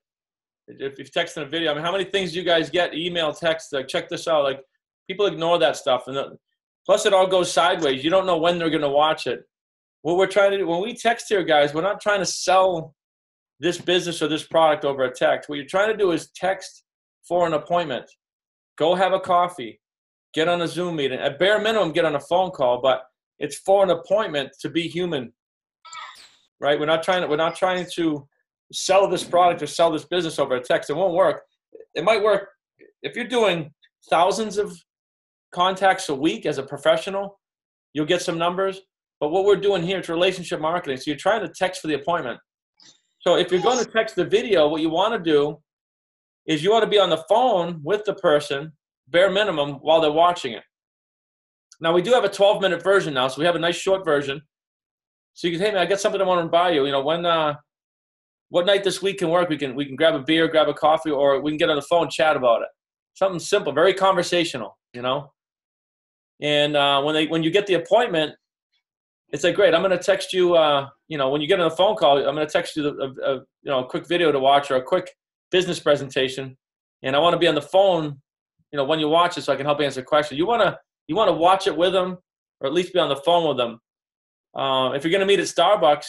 If you're texting a video, I mean, how many things do you guys get? Email, text, like, check this out. Like, people ignore that stuff. And plus, it all goes sideways. You don't know when they're going to watch it. What we're trying to do, when we text here, guys, we're not trying to sell this business or this product over a text. What you're trying to do is text for an appointment. Go have a coffee. Get on a Zoom meeting. At bare minimum, get on a phone call, but it's for an appointment to be human, right? We're not trying to sell this product or sell this business over a text. It won't work. It might work if you're doing thousands of contacts a week as a professional. You'll get some numbers. But what we're doing here is relationship marketing. So you're trying to text for the appointment. So if you're going to text the video, what you want to do is you want to be on the phone with the person, bare minimum, while they're watching it. Now, we do have a 12-minute version now, so we have a nice short version. So you can, hey, man, I got something I want to buy you. You know, what night this week can work? We can grab a beer, grab a coffee, or we can get on the phone, chat about it. Something simple, very conversational, you know. And when you get the appointment, it's like, great, I'm going to text you, you know, when you get on a phone call, I'm going to text you a quick video to watch or a quick business presentation. And I want to be on the phone, you know, when you watch it so I can help answer questions. You want to watch it with them or at least be on the phone with them. If you're going to meet at Starbucks,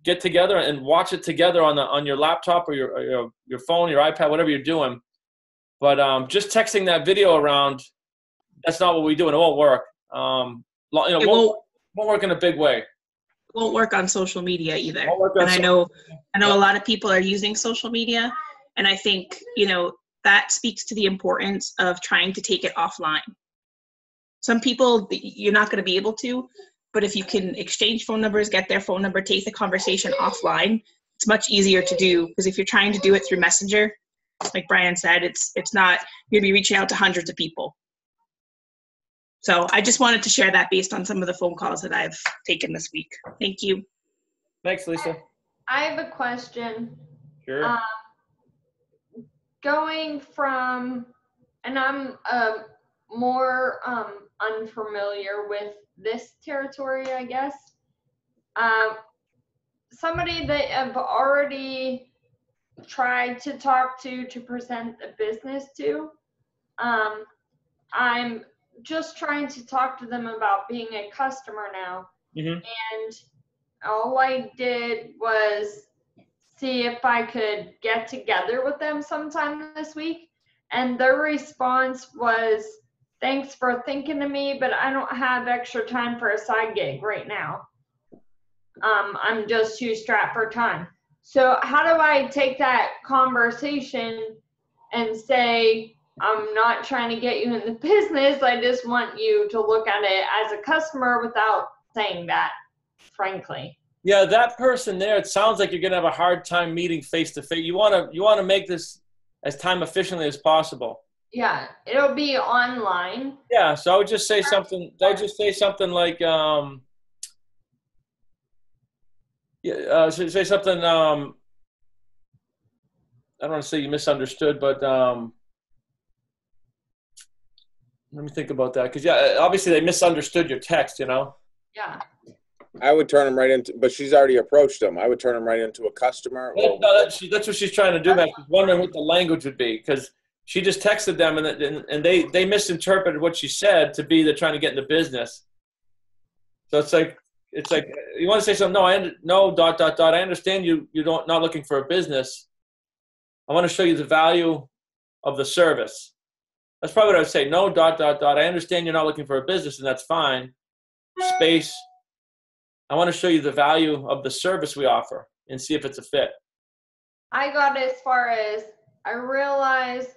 get together and watch it together on your laptop or your phone, your iPad, whatever you're doing. But just texting that video around, that's not what we do, and it won't work. It won't work in a big way. It won't work on social media either. And I know a lot of people are using social media, and I think, you know, that speaks to the importance of trying to take it offline. Some people, you're not going to be able to, but if you can exchange phone numbers, get their phone number, take the conversation offline, it's much easier to do, because if you're trying to do it through Messenger, like Brian said, it's not, you're going to be reaching out to hundreds of people. So I just wanted to share that based on some of the phone calls that I've taken this week. Thank you. Thanks, Lisa. I have a question. Sure. Going from, and I'm more unfamiliar with this territory, I guess. Somebody that I've already tried to talk to present the business to, I'm just trying to talk to them about being a customer now. Mm-hmm. And all I did was see if I could get together with them sometime this week. And their response was, thanks for thinking of me, but I don't have extra time for a side gig right now. I'm just too strapped for time. So how do I take that conversation and say, I'm not trying to get you in the business, I just want you to look at it as a customer, without saying that, frankly? Yeah, that person there, it sounds like you're going to have a hard time meeting face to face. You want to make this as time efficiently as possible. Yeah, it'll be online. Yeah, so I would just say something. I would just say something like, say something. I don't want to say you misunderstood, but let me think about that, because yeah, obviously they misunderstood your text. You know. Yeah. I would turn them right into, but she's already approached them. I would turn them right into a customer. No, that's what she's trying to do, man. She's wondering what the language would be, because she just texted them and they misinterpreted what she said to be they're trying to get into business. So it's like you want to say something. No, I understand you not looking for a business. I want to show you the value of the service. That's probably what I would say. No, I understand you're not looking for a business, and that's fine. Space. I want to show you the value of the service we offer and see if it's a fit. I got as far as, I realize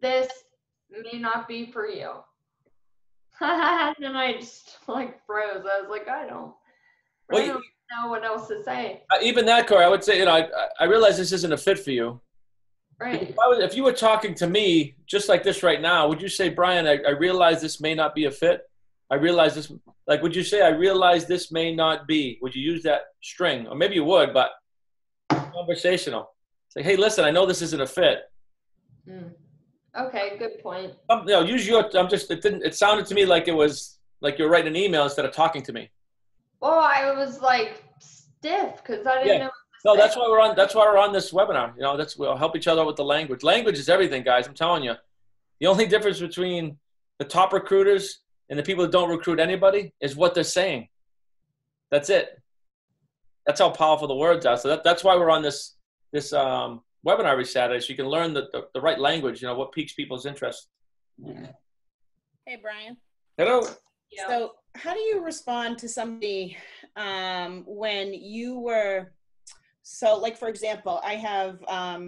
this may not be for you. And I just like froze. I was like, I don't know what else to say. Even that, Corey, I would say, I realize this isn't a fit for you. Right. If you were talking to me just like this right now, would you say, Brian, I realize this may not be a fit? I realize this, like, would you say, I realize this may not be? Would you use that string? Or maybe you would, but conversational. Say, hey, listen, I know this isn't a fit. Okay, good point. Use your, it sounded to me like it was like you're writing an email instead of talking to me. Well, I was like stiff because I didn't know. No, that's why we're on this webinar. We'll help each other with the language. Language is everything, guys. I'm telling you. The only difference between the top recruiters and the people that don't recruit anybody is what they're saying. That's it. That's how powerful the words are. So that's why we're on this webinar every Saturday, so you can learn the right language, what piques people's interest. Hey, Brian. Hello. So how do you respond to somebody when you were, so like, for example, I have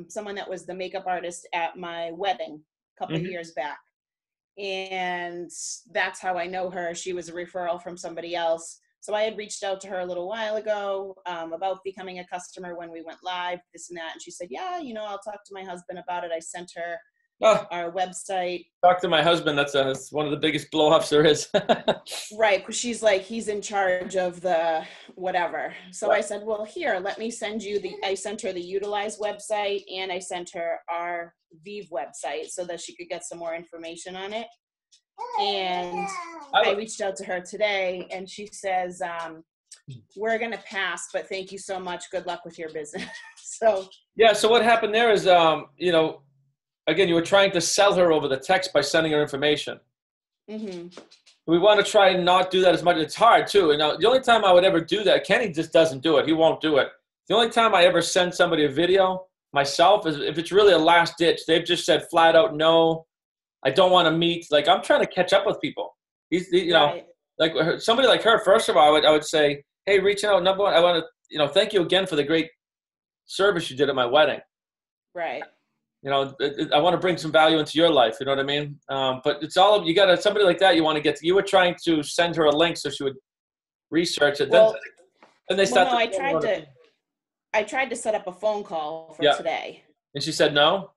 someone that was the makeup artist at my wedding a couple of years back. And that's how I know her. She was a referral from somebody else. So I had reached out to her a little while ago about becoming a customer when we went live, this and that. And she said, yeah, I'll talk to my husband about it. I sent her our website. Talk to my husband. That's one of the biggest blow-ups there is. Right. Because she's like, he's in charge of the whatever. So right. I said, well, here, let me send you I sent her the Utilize website, and I sent her our VIV website so that she could get some more information on it. And I reached out to her today, and she says, we're going to pass, but thank you so much. Good luck with your business. So what happened there is, again, you were trying to sell her over the text by sending her information. We want to try and not do that as much. It's hard, too. The only time I would ever do that, Kenny just doesn't do it. He won't do it. The only time I ever send somebody a video myself is if it's really a last ditch. They've just said flat out, no, I don't want to meet. Like, I'm trying to catch up with people. Right. Like somebody like her, first of all, I would say, hey, reach out. Number one, I want to, thank you again for the great service you did at my wedding. Right. I want to bring some value into your life. You know what I mean? But it's all, you got somebody like that you want to get to. You were trying to send her a link so she would research it. Well, then they start. No, I tried to set up a phone call for today. And she said no?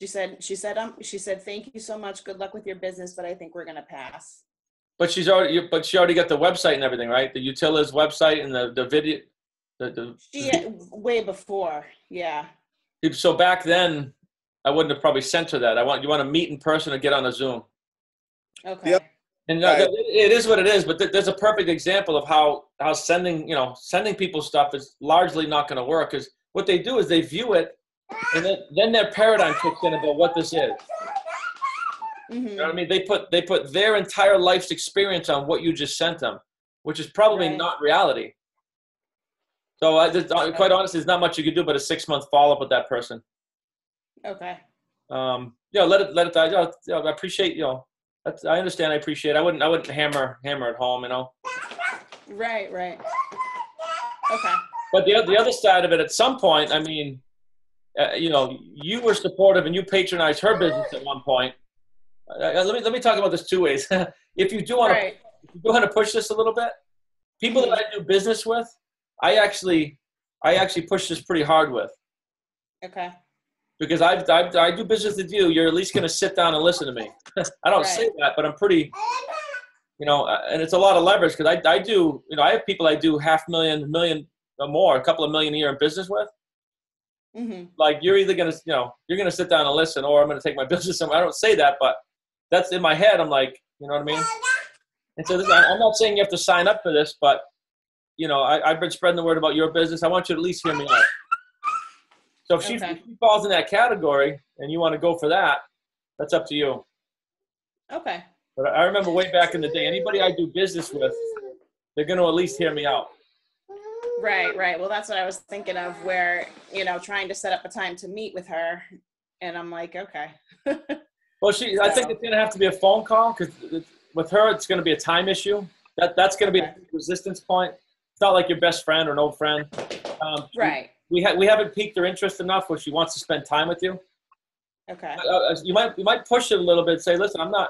She said, thank you so much. Good luck with your business, but I think we're going to pass. But she already got the website and everything, right? The Utilize website and the video. Way before, yeah. So back then, I wouldn't have probably sent her that. You want to meet in person or get on a Zoom. Okay. Yep. And it is what it is. But there's a perfect example of how sending people stuff is largely not going to work. Because what they do is they view it, and then their paradigm kicks in about what this is. You know what I mean? They put their entire life's experience on what you just sent them, which is probably not reality. So quite honestly, there's not much you can do but a 6-month follow-up with that person. Okay. Let it die. I appreciate, I understand. I appreciate it. I wouldn't hammer at home, Right. Okay. But the other side of it, at some point, I mean, you were supportive and you patronized her business at one point. Let me talk about this 2 ways. If you do want to push this a little bit, people that I do business with, I actually push this pretty hard with. Okay. Because I do business with you, you're at least going to sit down and listen to me. I don't say that, but I'm pretty, and it's a lot of leverage because I do, I have people I do $500,000, million or more, a couple of million a year in business with. Like you're either going to, you're going to sit down and listen, or I'm going to take my business somewhere. I don't say that, but that's in my head. I'm like, you know what I mean? And so I'm not saying you have to sign up for this, but I've been spreading the word about your business. I want you to at least hear me out. So if she falls in that category and you want to go for that, that's up to you. Okay. But I remember way back in the day, anybody I do business with, they're going to at least hear me out. Right. Well, that's what I was thinking of where, trying to set up a time to meet with her. And I'm like, okay. Well, I think it's going to have to be a phone call because with her, it's going to be a time issue. That's going to be a resistance point. It's not like your best friend or an old friend. Right. We haven't piqued her interest enough where she wants to spend time with you. Okay. You might push it a little bit. Say, listen, I'm not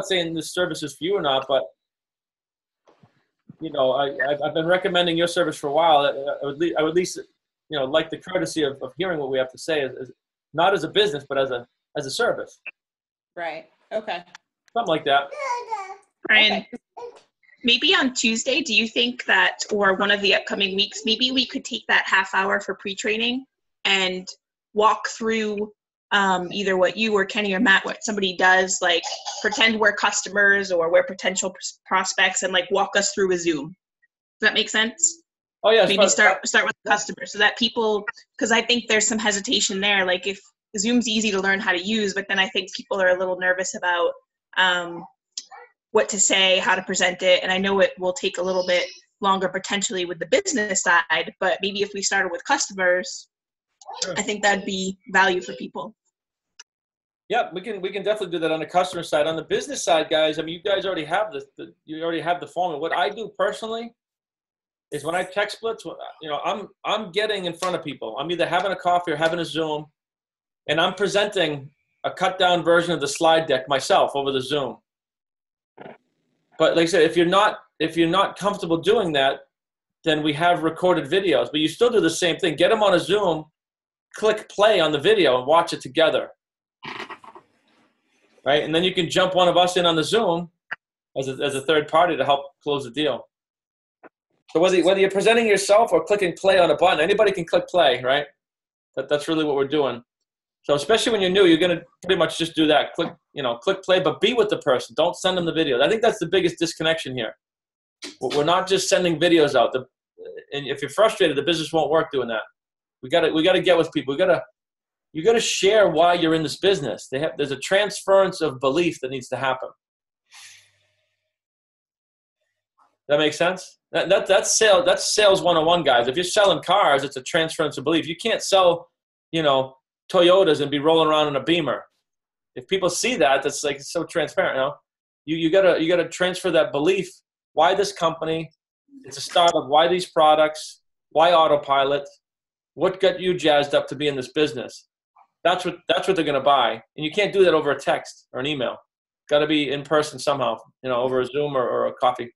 saying this service is for you or not, but I've been recommending your service for a while. I would at least like the courtesy of hearing what we have to say, as not as a business, but as a service. Right. Okay. Something like that. Brian, Maybe on Tuesday, do you think that, or one of the upcoming weeks, maybe we could take that half hour for pre-training and walk through either what you or Kenny or Matt, what somebody does, like pretend we're customers or we're potential prospects and like walk us through a Zoom. Does that make sense? Oh yeah. Maybe start with customers so that people, because I think there's some hesitation there. Like if Zoom's easy to learn how to use, but then I think people are a little nervous about what to say, how to present it. And I know it will take a little bit longer potentially with the business side, but maybe if we started with customers, sure. I think that'd be value for people. Yeah, we can definitely do that on the customer side. On the business side, guys, I mean, you guys already have the format. What I do personally is when I text Blitz, you know, I'm getting in front of people. I'm either having a coffee or having a Zoom, and I'm presenting a cut down version of the slide deck myself over the Zoom. But like I said, if you're not comfortable doing that, then we have recorded videos. But you still do the same thing. Get them on a Zoom, click play on the video, and watch it together. Right? And then you can jump one of us in on the Zoom as a third party to help close the deal. So whether you're presenting yourself or clicking play on a button, anybody can click play, right? That's really what we're doing. So especially when you're new, you're going to pretty much just do that. Click play, but be with the person. Don't send them the videos. I think that's the biggest disconnection here. We're not just sending videos out. And if you're frustrated, the business won't work doing that. We got to get with people. You got to share why you're in this business. There's a transference of belief that needs to happen. That makes sense? That's sales 101, guys. If you're selling cars, it's a transference of belief. You can't sell, Toyotas and be rolling around in a Beamer. If people see that, that's like so transparent. You gotta transfer that belief. Why this company? It's a startup. Why these products? Why autopilot? What got you jazzed up to be in this business? That's what they're gonna buy. And you can't do that over a text or an email. Got to be in person somehow. Over a Zoom or a coffee.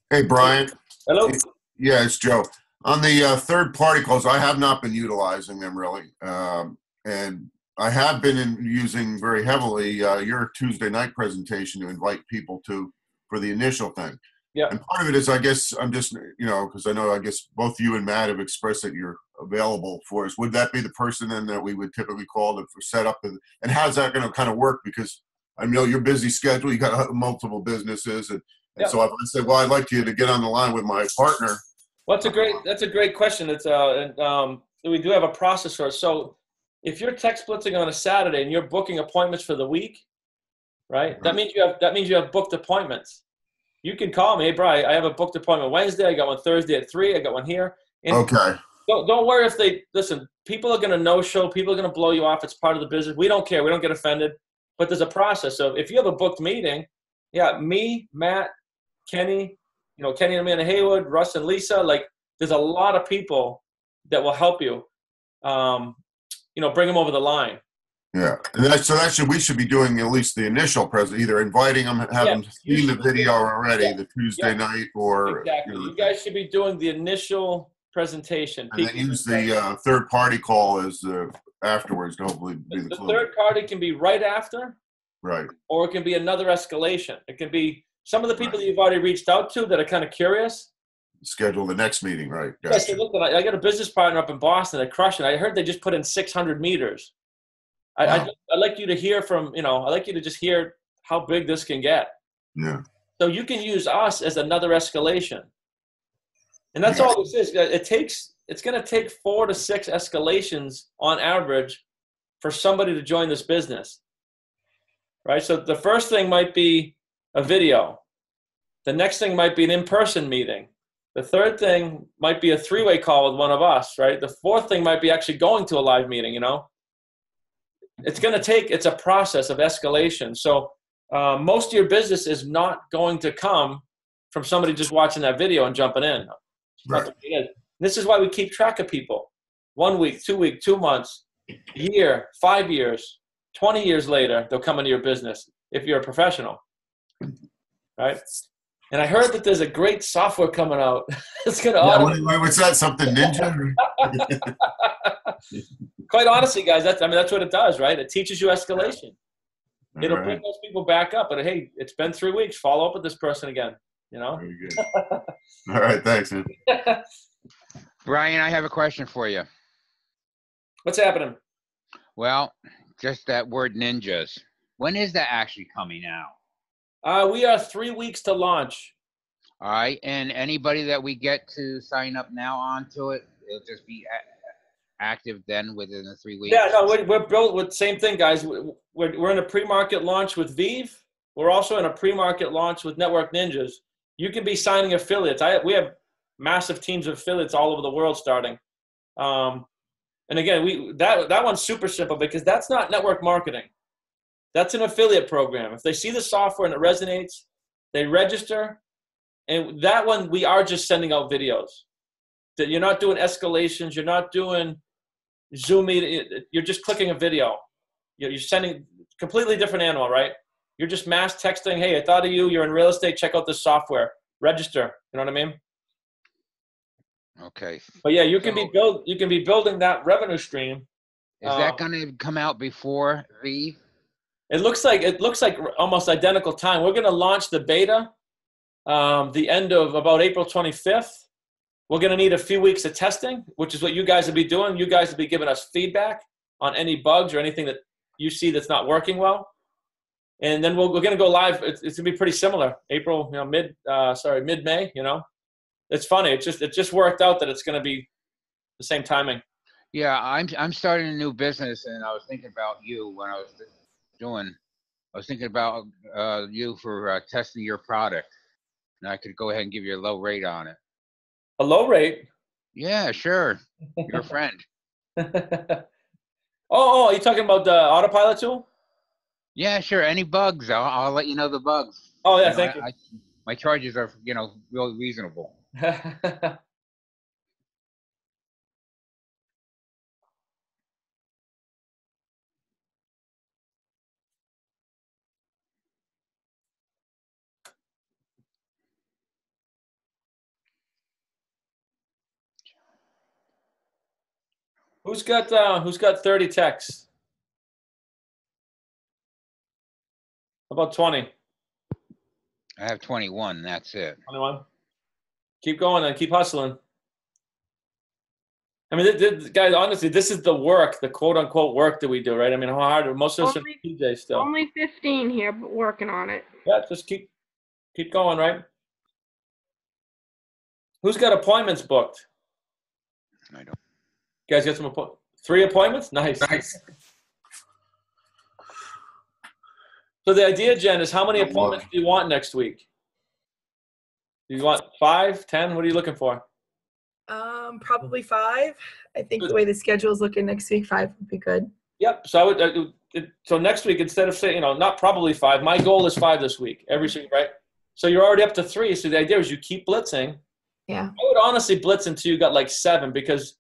Hey, Brian. Hello. Yeah, it's Joe. On the third-party calls, I have not been utilizing them really, and I have been using very heavily your Tuesday night presentation to invite people for the initial thing. Yeah. And part of it is, I guess, I'm just, because I guess both you and Matt have expressed that you're available for us. Would that be the person then that we would typically call to set up? And how's that going to kind of work? Because I know your busy schedule, you got multiple businesses, and yeah. So if I say, well, I'd like you to get on the line with my partner. Well, that's a great question. It's we do have a process for it. So if you're text blitzing on a Saturday and you're booking appointments for the week, right? That means you have booked appointments. You can call me, hey, Brian, I have a booked appointment Wednesday. I got one Thursday at 3. I got one here. And okay. Don't worry if they listen. People are going to no-show. People are going to blow you off. It's part of the business. We don't care. We don't get offended. But there's a process. So if you have a booked meeting, yeah, me, Matt, Kenny, Kenny and Amanda Haywood, Russ and Lisa, like there's a lot of people that will help you, bring them over the line. Yeah. And we should be doing at least the initial present, either inviting them, having seen the video already, the Tuesday night, or. Exactly. You guys should be doing the initial presentation. And then use the third party call as afterwards to hopefully be the close. Third party can be right after. Right. Or it can be another escalation. It can be some of the people that you've already reached out to that are kind of curious. Schedule the next meeting, right? Gotcha. Yeah, so look, I got a business partner up in Boston. They're crushing. I heard they just put in 600 meters. I'd like you to hear from, I'd like you to just hear how big this can get. Yeah. So you can use us as another escalation. And that's all this is. It's going to take 4 to 6 escalations on average for somebody to join this business. Right? So the first thing might be a video. The next thing might be an in-person meeting. The third thing might be a 3-way call with one of us, right? The fourth thing might be actually going to a live meeting, It's a process of escalation. So most of your business is not going to come from somebody just watching that video and jumping in. Right. This is why we keep track of people. 1 week, 2 weeks, 2 months, a year, 5 years, 20 years later, they'll come into your business if you're a professional. Right? And I heard that there's a great software coming out. It's going to what's that? Something ninja? Quite honestly, guys, that's what it does, right? It teaches you escalation. It'll bring those people back up. But hey, it's been 3 weeks. Follow up with this person again. you know? Very good. All right, thanks, man. Brian, I have a question for you. What's happening? Well, just that word ninjas. When is that actually coming out? We are 3 weeks to launch. All right, and anybody that we get to sign up now onto it, it'll just be active then within the 3 weeks? Yeah, no, we're built with same thing, guys. We're in a pre-market launch with VIV. We're also in a pre-market launch with Network Ninjas. You can be signing affiliates. We have massive teams of affiliates all over the world starting. And again, that one's super simple because that's not network marketing. That's an affiliate program. If they see the software and it resonates, they register. And that one, we are just sending out videos. That you're not doing escalations. You're not doing Zoom meeting. You're just clicking a video. You're sending completely different animal, right? You're just mass texting. Hey, I thought of you. You're in real estate. Check out this software. Register. You know what I mean? Okay. But yeah, you can be building that revenue stream. Is that going to come out before VIV? It looks like almost identical time. We're going to launch the beta the end of about April 25th. We're going to need a few weeks of testing, which is what you guys will be doing. You guys will be giving us feedback on any bugs or anything that you see that's not working well. And then we're going to go live. It's going to be pretty similar. April, mid-May, you know. It's funny. It just worked out that it's going to be the same timing. Yeah, I'm starting a new business, and I was thinking about you when I was thinking about you for testing your product, and I could go ahead and give you a low rate on it. A low rate? Yeah, sure. You're a friend. Oh, you talking about the autopilot tool? Yeah, sure. Any bugs, I'll let you know the bugs. Oh yeah, thank you. My charges are, really reasonable. Who's got 30 texts? About 20. I have 21. That's it. 21. Keep going and keep hustling. I mean, guys, honestly, this is the work, the quote-unquote work that we do, right? I mean, how hard most of us are PJs still. Only 15 here, but working on it. Yeah, just keep going, right? Who's got appointments booked? I don't. You guys got some 3 appointments? Nice. So the idea, Jen, is how many appointments do you want next week? Do you want 5, 10? What are you looking for? Probably 5. I think the way the schedule is looking next week, 5 would be good. Yep. So I would. So next week, instead of saying, not probably 5, my goal is 5 this week. Every week, right? So you're already up to 3. So the idea is you keep blitzing. Yeah. I would honestly blitz until you got like 7, because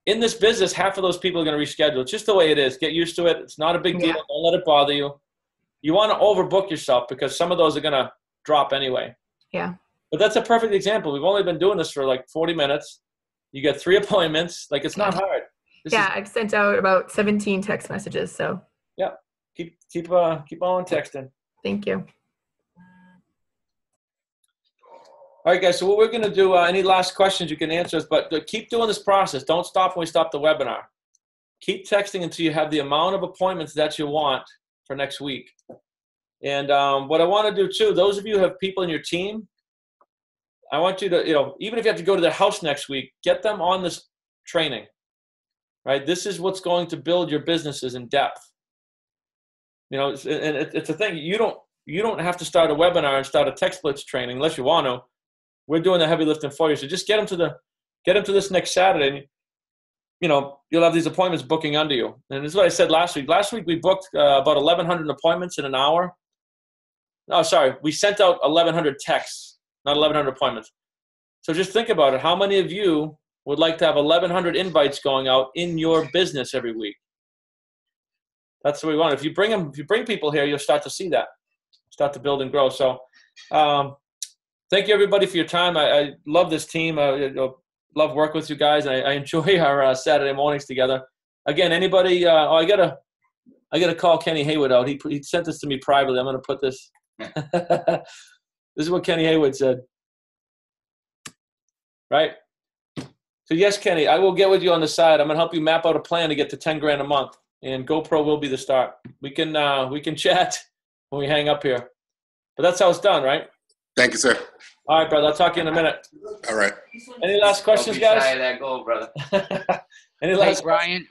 in this business, half of those people are going to reschedule. It's just the way it is. Get used to it. It's not a big deal. Don't let it bother you. You want to overbook yourself because some of those are going to drop anyway. Yeah. But that's a perfect example. We've only been doing this for like 40 minutes. You get 3 appointments. Like, it's not hard. I've sent out about 17 text messages. So yeah, keep on texting. Thank you. All right, guys. So what we're going to do, any last questions you can answer us, but keep doing this process. Don't stop when we stop the webinar. Keep texting until you have the amount of appointments that you want for next week. And what I want to do too, those of you who have people in your team, I want you to, even if you have to go to their house next week, get them on this training, right? This is what's going to build your businesses in depth. And it's a thing. You don't have to start a webinar and start a Text Blitz training unless you want to. We're doing the heavy lifting for you. So just get them to this next Saturday. And, you'll have these appointments booking under you. And this is what I said last week. Last week we booked about 1,100 appointments in an hour. No, sorry. We sent out 1,100 texts, not 1,100 appointments. So just think about it. How many of you would like to have 1,100 invites going out in your business every week? That's what we want. If you bring people here, you'll start to see that, start to build and grow. So thank you, everybody, for your time. I love this team. I love working with you guys. I enjoy our Saturday mornings together. Again, anybody? I gotta call Kenny Haywood out. He sent this to me privately. I'm gonna put this. This is what Kenny Haywood said. Right? So yes, Kenny, I will get with you on the side. I'm gonna help you map out a plan to get to 10 grand a month, and GoPro will be the start. We can chat when we hang up here, but that's how it's done, right? Thank you, sir. All right, brother. I'll talk to you in a minute. All right. Any last questions, guys? Don't be shy of that goal, brother. Any Hey, last?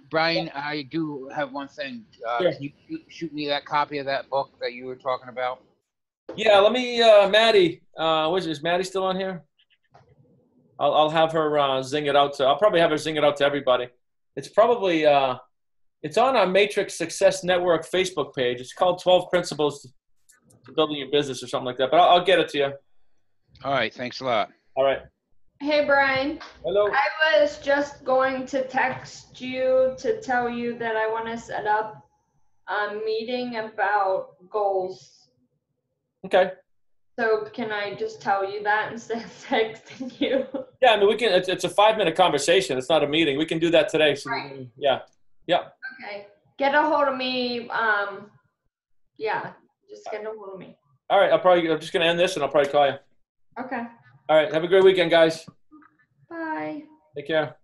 Brian, I do have one thing. Sure. Can you shoot me that copy of that book that you were talking about? Yeah, let me, Maddie. Is Maddie still on here? I'll have her zing it out to. I'll probably have her zing it out to everybody. It's probably it's on our Matrix Success Network Facebook page. It's called 12 Principles to Building Your Business or something like that. But I'll get it to you. All right, thanks a lot. All right. Hey, Brian. Hello. I was just going to text you to tell you that I want to set up a meeting about goals. Okay. So can I just tell you that instead of texting you? Yeah, I mean, we can. It's a 5-minute conversation. It's not a meeting. We can do that today. So Right. Yeah. Okay. Get a hold of me. Yeah, just get a hold of me. All right. I'm just gonna end this and I'll probably call you. Okay. All right. Have a great weekend, guys. Bye. Take care.